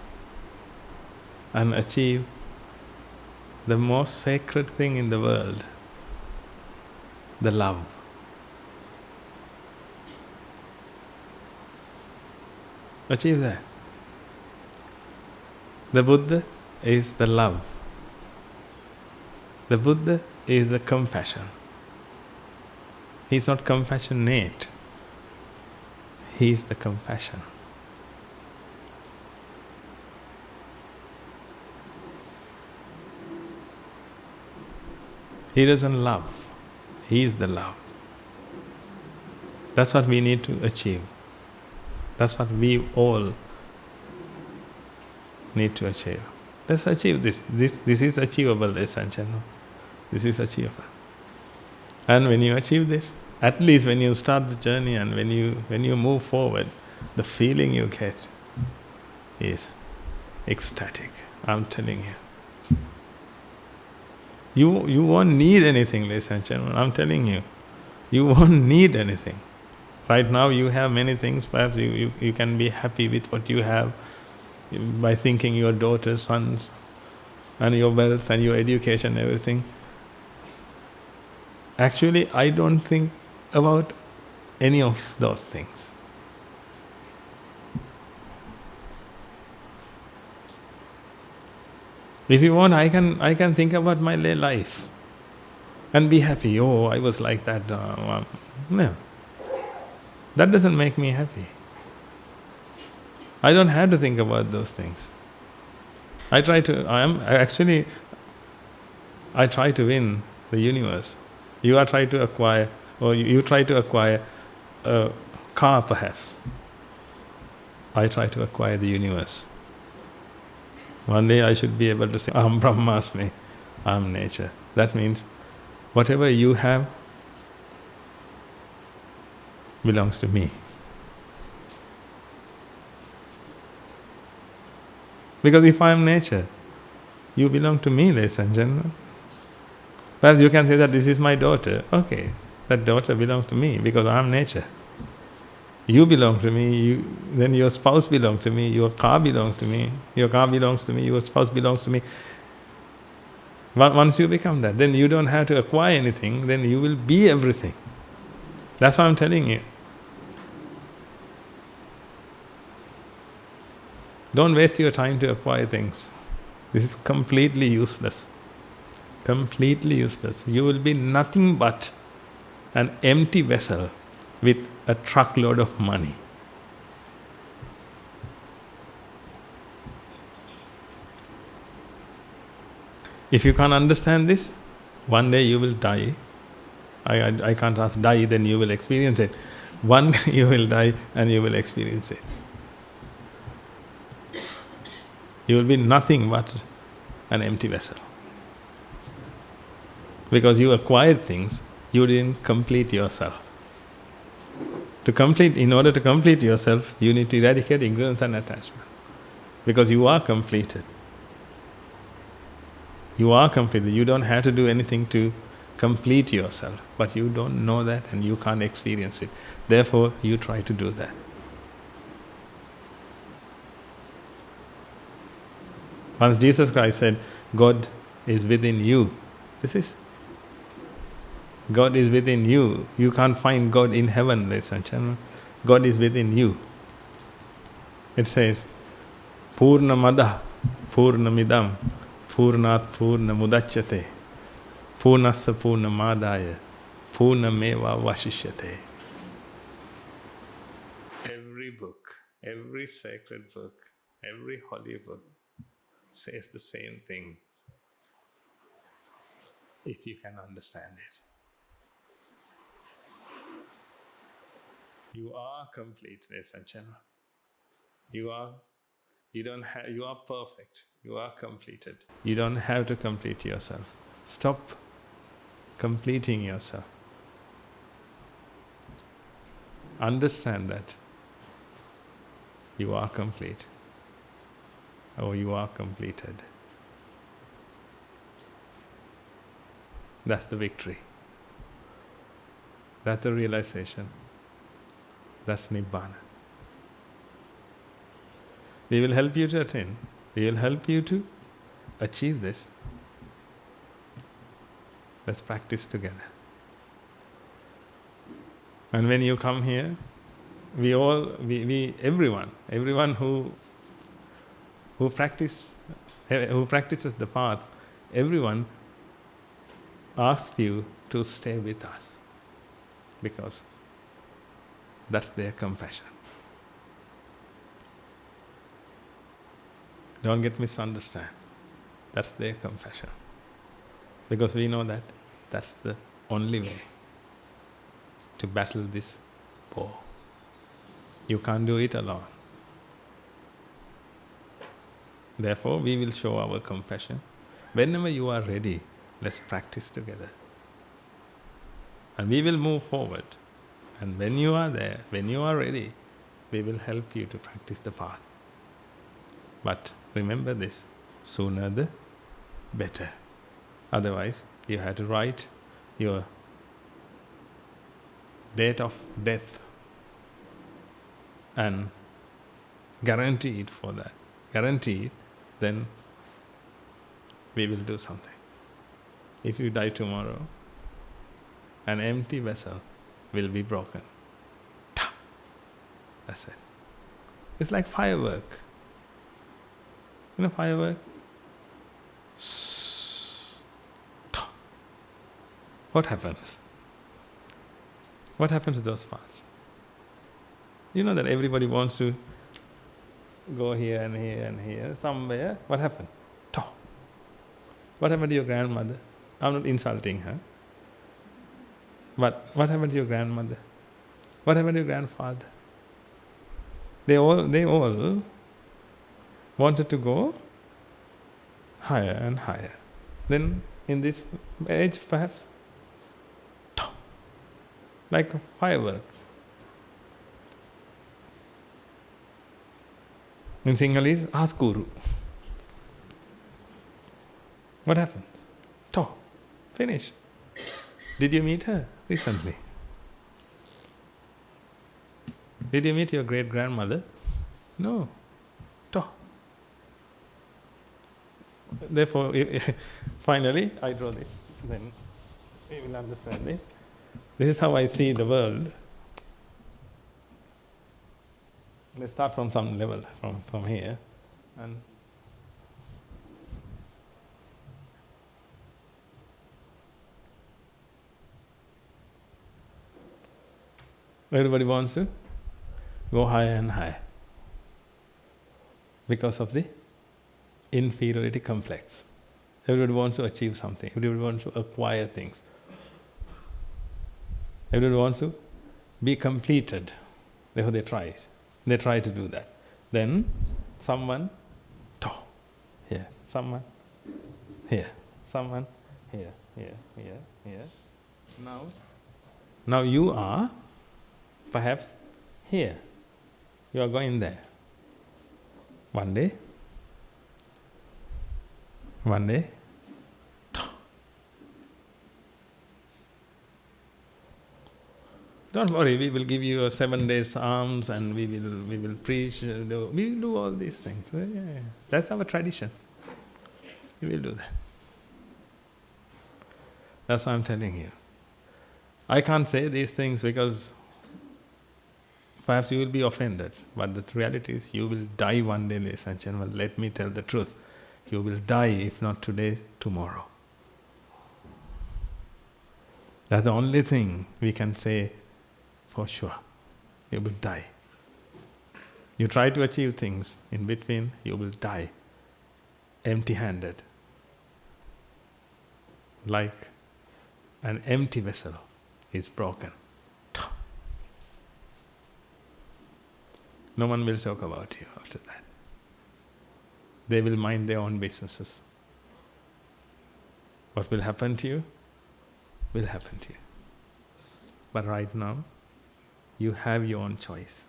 and achieve the most sacred thing in the world, the love. Achieve that. The Buddha is the love. The Buddha is the compassion. He is not compassionate. He is the compassion. He doesn't love. He is the love. That's what we need to achieve. That's what we all need to achieve. Let's achieve this. This is achievable, ladies and gentlemen. This is achievable. And when you achieve this, at least when you start the journey and when you move forward, the feeling you get is ecstatic. I'm telling you. You won't need anything, ladies and gentlemen. I'm telling you. You won't need anything. Right now you have many things. Perhaps you can be happy with what you have by thinking your daughters, sons, and your wealth and your education, everything. Actually, I don't think about any of those things. If you want, I can think about my life and be happy. Oh, I was like that. No. That doesn't make me happy. I don't have to think about those things. I try to win the universe. You try to acquire a car perhaps. I try to acquire the universe. One day I should be able to say, Aham Brahmasmi, I am nature. That means whatever you have belongs to me. Because if I am nature, you belong to me, ladies and gentlemen. Perhaps you can say that this is my daughter. Okay, that daughter belongs to me because I am nature. You belong to me, then your spouse belongs to me, your car belongs to me, your car belongs to me, your spouse belongs to me. Once you become that, then you don't have to acquire anything, then you will be everything. That's what I'm telling you. Don't waste your time to acquire things. This is completely useless. Completely useless. You will be nothing but an empty vessel with a truckload of money. If you can't understand this, one day you will die. I can't ask die, then you will experience it. One day you will die and you will experience it. You will be nothing but an empty vessel. Because you acquired things, you didn't complete yourself. In order to complete yourself, you need to eradicate ignorance and attachment. Because you are completed. You are completed. You don't have to do anything to complete yourself. But you don't know that and you can't experience it. Therefore, you try to do that. Once Jesus Christ said, God is within you. This is God is within you. You can't find God in heaven, ladies and gentlemen. God is within you. It says, Purnamada, Purnamidam, Purnat Purnamudachyate, Purnassa Purnamadaya, Purnameva Vashishyate. Every book, every sacred book, every holy book says the same thing, if you can understand it. You are complete, ladies and gentlemen. You are perfect. You are completed. You don't have to complete yourself. Stop completing yourself. Understand that you are complete, or you are completed. That's the victory. That's the realization. That's Nibbana. We will help you to attain. We will help you to achieve this. Let's practice together. And when you come here, everyone who practices the path, everyone asks you to stay with us, because that's their compassion. Don't get misunderstood. That's their compassion. Because we know that that's the only way to battle this war. You can't do it alone. Therefore, we will show our compassion. Whenever you are ready, let's practice together. And we will move forward. And when you are there, when you are ready, we will help you to practice the path. But remember this, sooner the better. Otherwise, you have to write your date of death and guarantee it for that. Guarantee it, then we will do something. If you die tomorrow, an empty vessel will be broken. Ta! That's it. It's like firework. You know firework? Ta! What happens? What happens to those parts? You know that everybody wants to go here and here and here, somewhere. What happened? Ta! What happened to your grandmother? I'm not insulting her. But what happened to your grandmother? What happened to your grandfather? They all wanted to go higher and higher. Then in this age, perhaps, like a firework. In Sinhalese, ask Guru. What happens? Finish. Did you meet her recently? Did you meet your great-grandmother? No. Therefore, finally, I draw this. Then we will understand this. This is how I see the world. Let's start from some level, from here. And Everybody wants to go higher and higher because of the inferiority complex. Everybody wants to achieve something. Everybody wants to acquire things. Everybody wants to be completed. Therefore they try it. They try to do that. Then someone here, someone here, someone here, here, here, here. Now you are perhaps here. You are going there. One day, don't worry, we will give you a 7 days alms and we will preach, we will do all these things. Yeah. That's our tradition. We will do that. That's what I'm telling you. I can't say these things because perhaps you will be offended, but the reality is you will die one day, ladies and gentlemen. Let me tell the truth. You will die, if not today, tomorrow. That's the only thing we can say for sure. You will die. You try to achieve things, in between you will die empty-handed, like an empty vessel is broken. No one will talk about you after that. They will mind their own businesses. What will happen to you will happen to you. But right now, you have your own choice.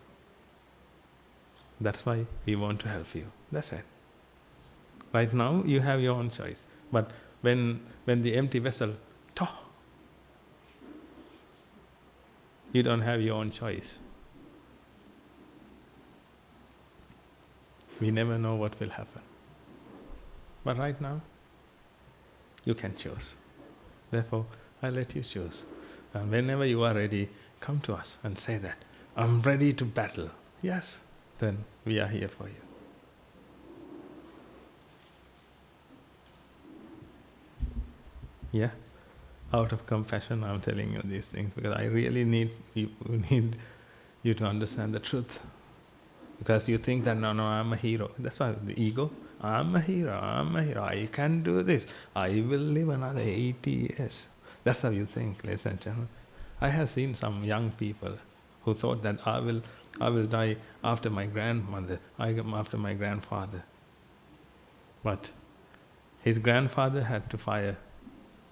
That's why we want to help you. That's it. Right now, you have your own choice. But when the empty vessel, you don't have your own choice. We never know what will happen. But right now, you can choose. Therefore, I let you choose. And whenever you are ready, come to us and say that, I'm ready to battle. Yes, then we are here for you. Yeah? Out of compassion, I'm telling you these things because I really need you to understand the truth. Because you think that, no, I'm a hero. That's why the ego, I'm a hero, I can do this. I will live another 80 years. That's how you think, ladies and gentlemen. I have seen some young people who thought that I will die after my grandmother, after my grandfather. But his grandfather had to fire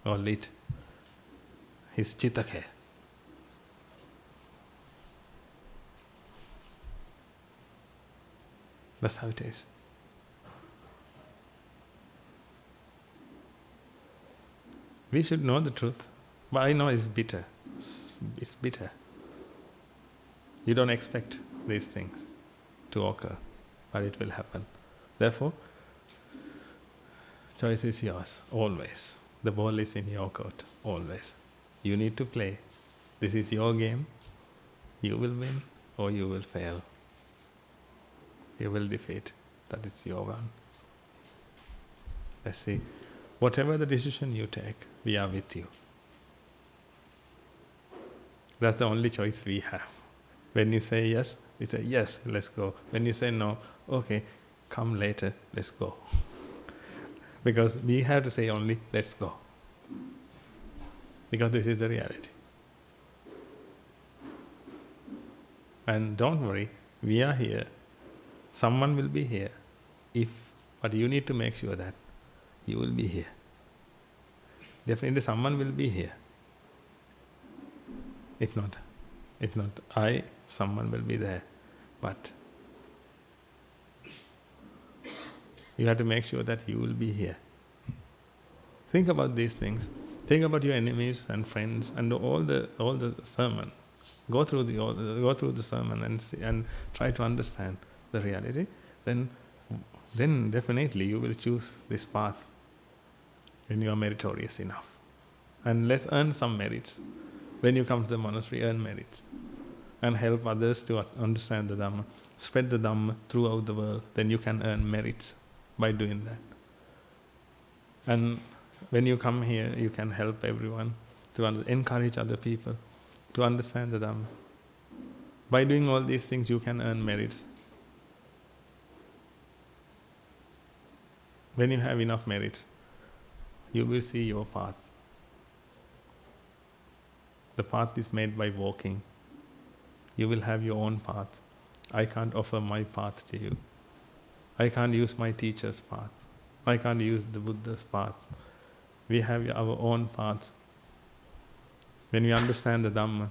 or lit his chitake. That's how it is. We should know the truth, but I know it's bitter. It's bitter. You don't expect these things to occur, but it will happen. Therefore, choice is yours, always. The ball is in your court, always. You need to play. This is your game. You will win or you will fail. You will defeat. That is your one. Let's see. Whatever the decision you take, we are with you. That's the only choice we have. When you say yes, we say yes, let's go. When you say no, okay, come later, let's go. Because we have to say only, let's go. Because this is the reality. And don't worry, we are here. Someone will be here. But you need to make sure that you will be here. Definitely someone will be here. If not someone will be there. But you have to make sure that you will be here. Think about these things. Think about your enemies and friends and all the sermon. Go through the sermon and try to understand the reality. Then definitely you will choose this path when you are meritorious enough. And let's earn some merits. When you come to the monastery, earn merits. And help others to understand the Dhamma. Spread the Dhamma throughout the world. Then you can earn merits by doing that. And when you come here, you can help everyone to encourage other people to understand the Dhamma. By doing all these things, you can earn merits. When you have enough merits, you will see your path. The path is made by walking. You will have your own path. I can't offer my path to you. I can't use my teacher's path. I can't use the Buddha's path. We have our own paths. When we understand the Dhamma,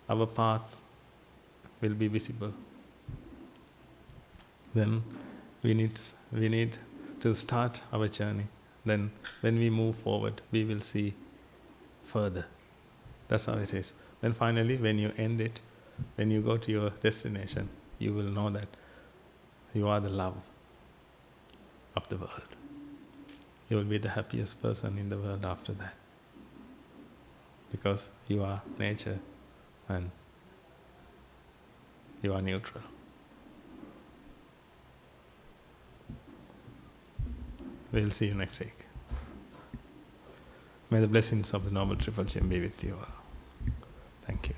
our path will be visible. Then we need to start our journey. Then when we move forward, we will see further. That's how it is. Then finally, when you end it, when you go to your destination, you will know that you are the love of the world. You will be the happiest person in the world after that. Because you are nature and you are neutral. We'll see you next week. May the blessings of the Noble Triple Gem be with you all. Thank you.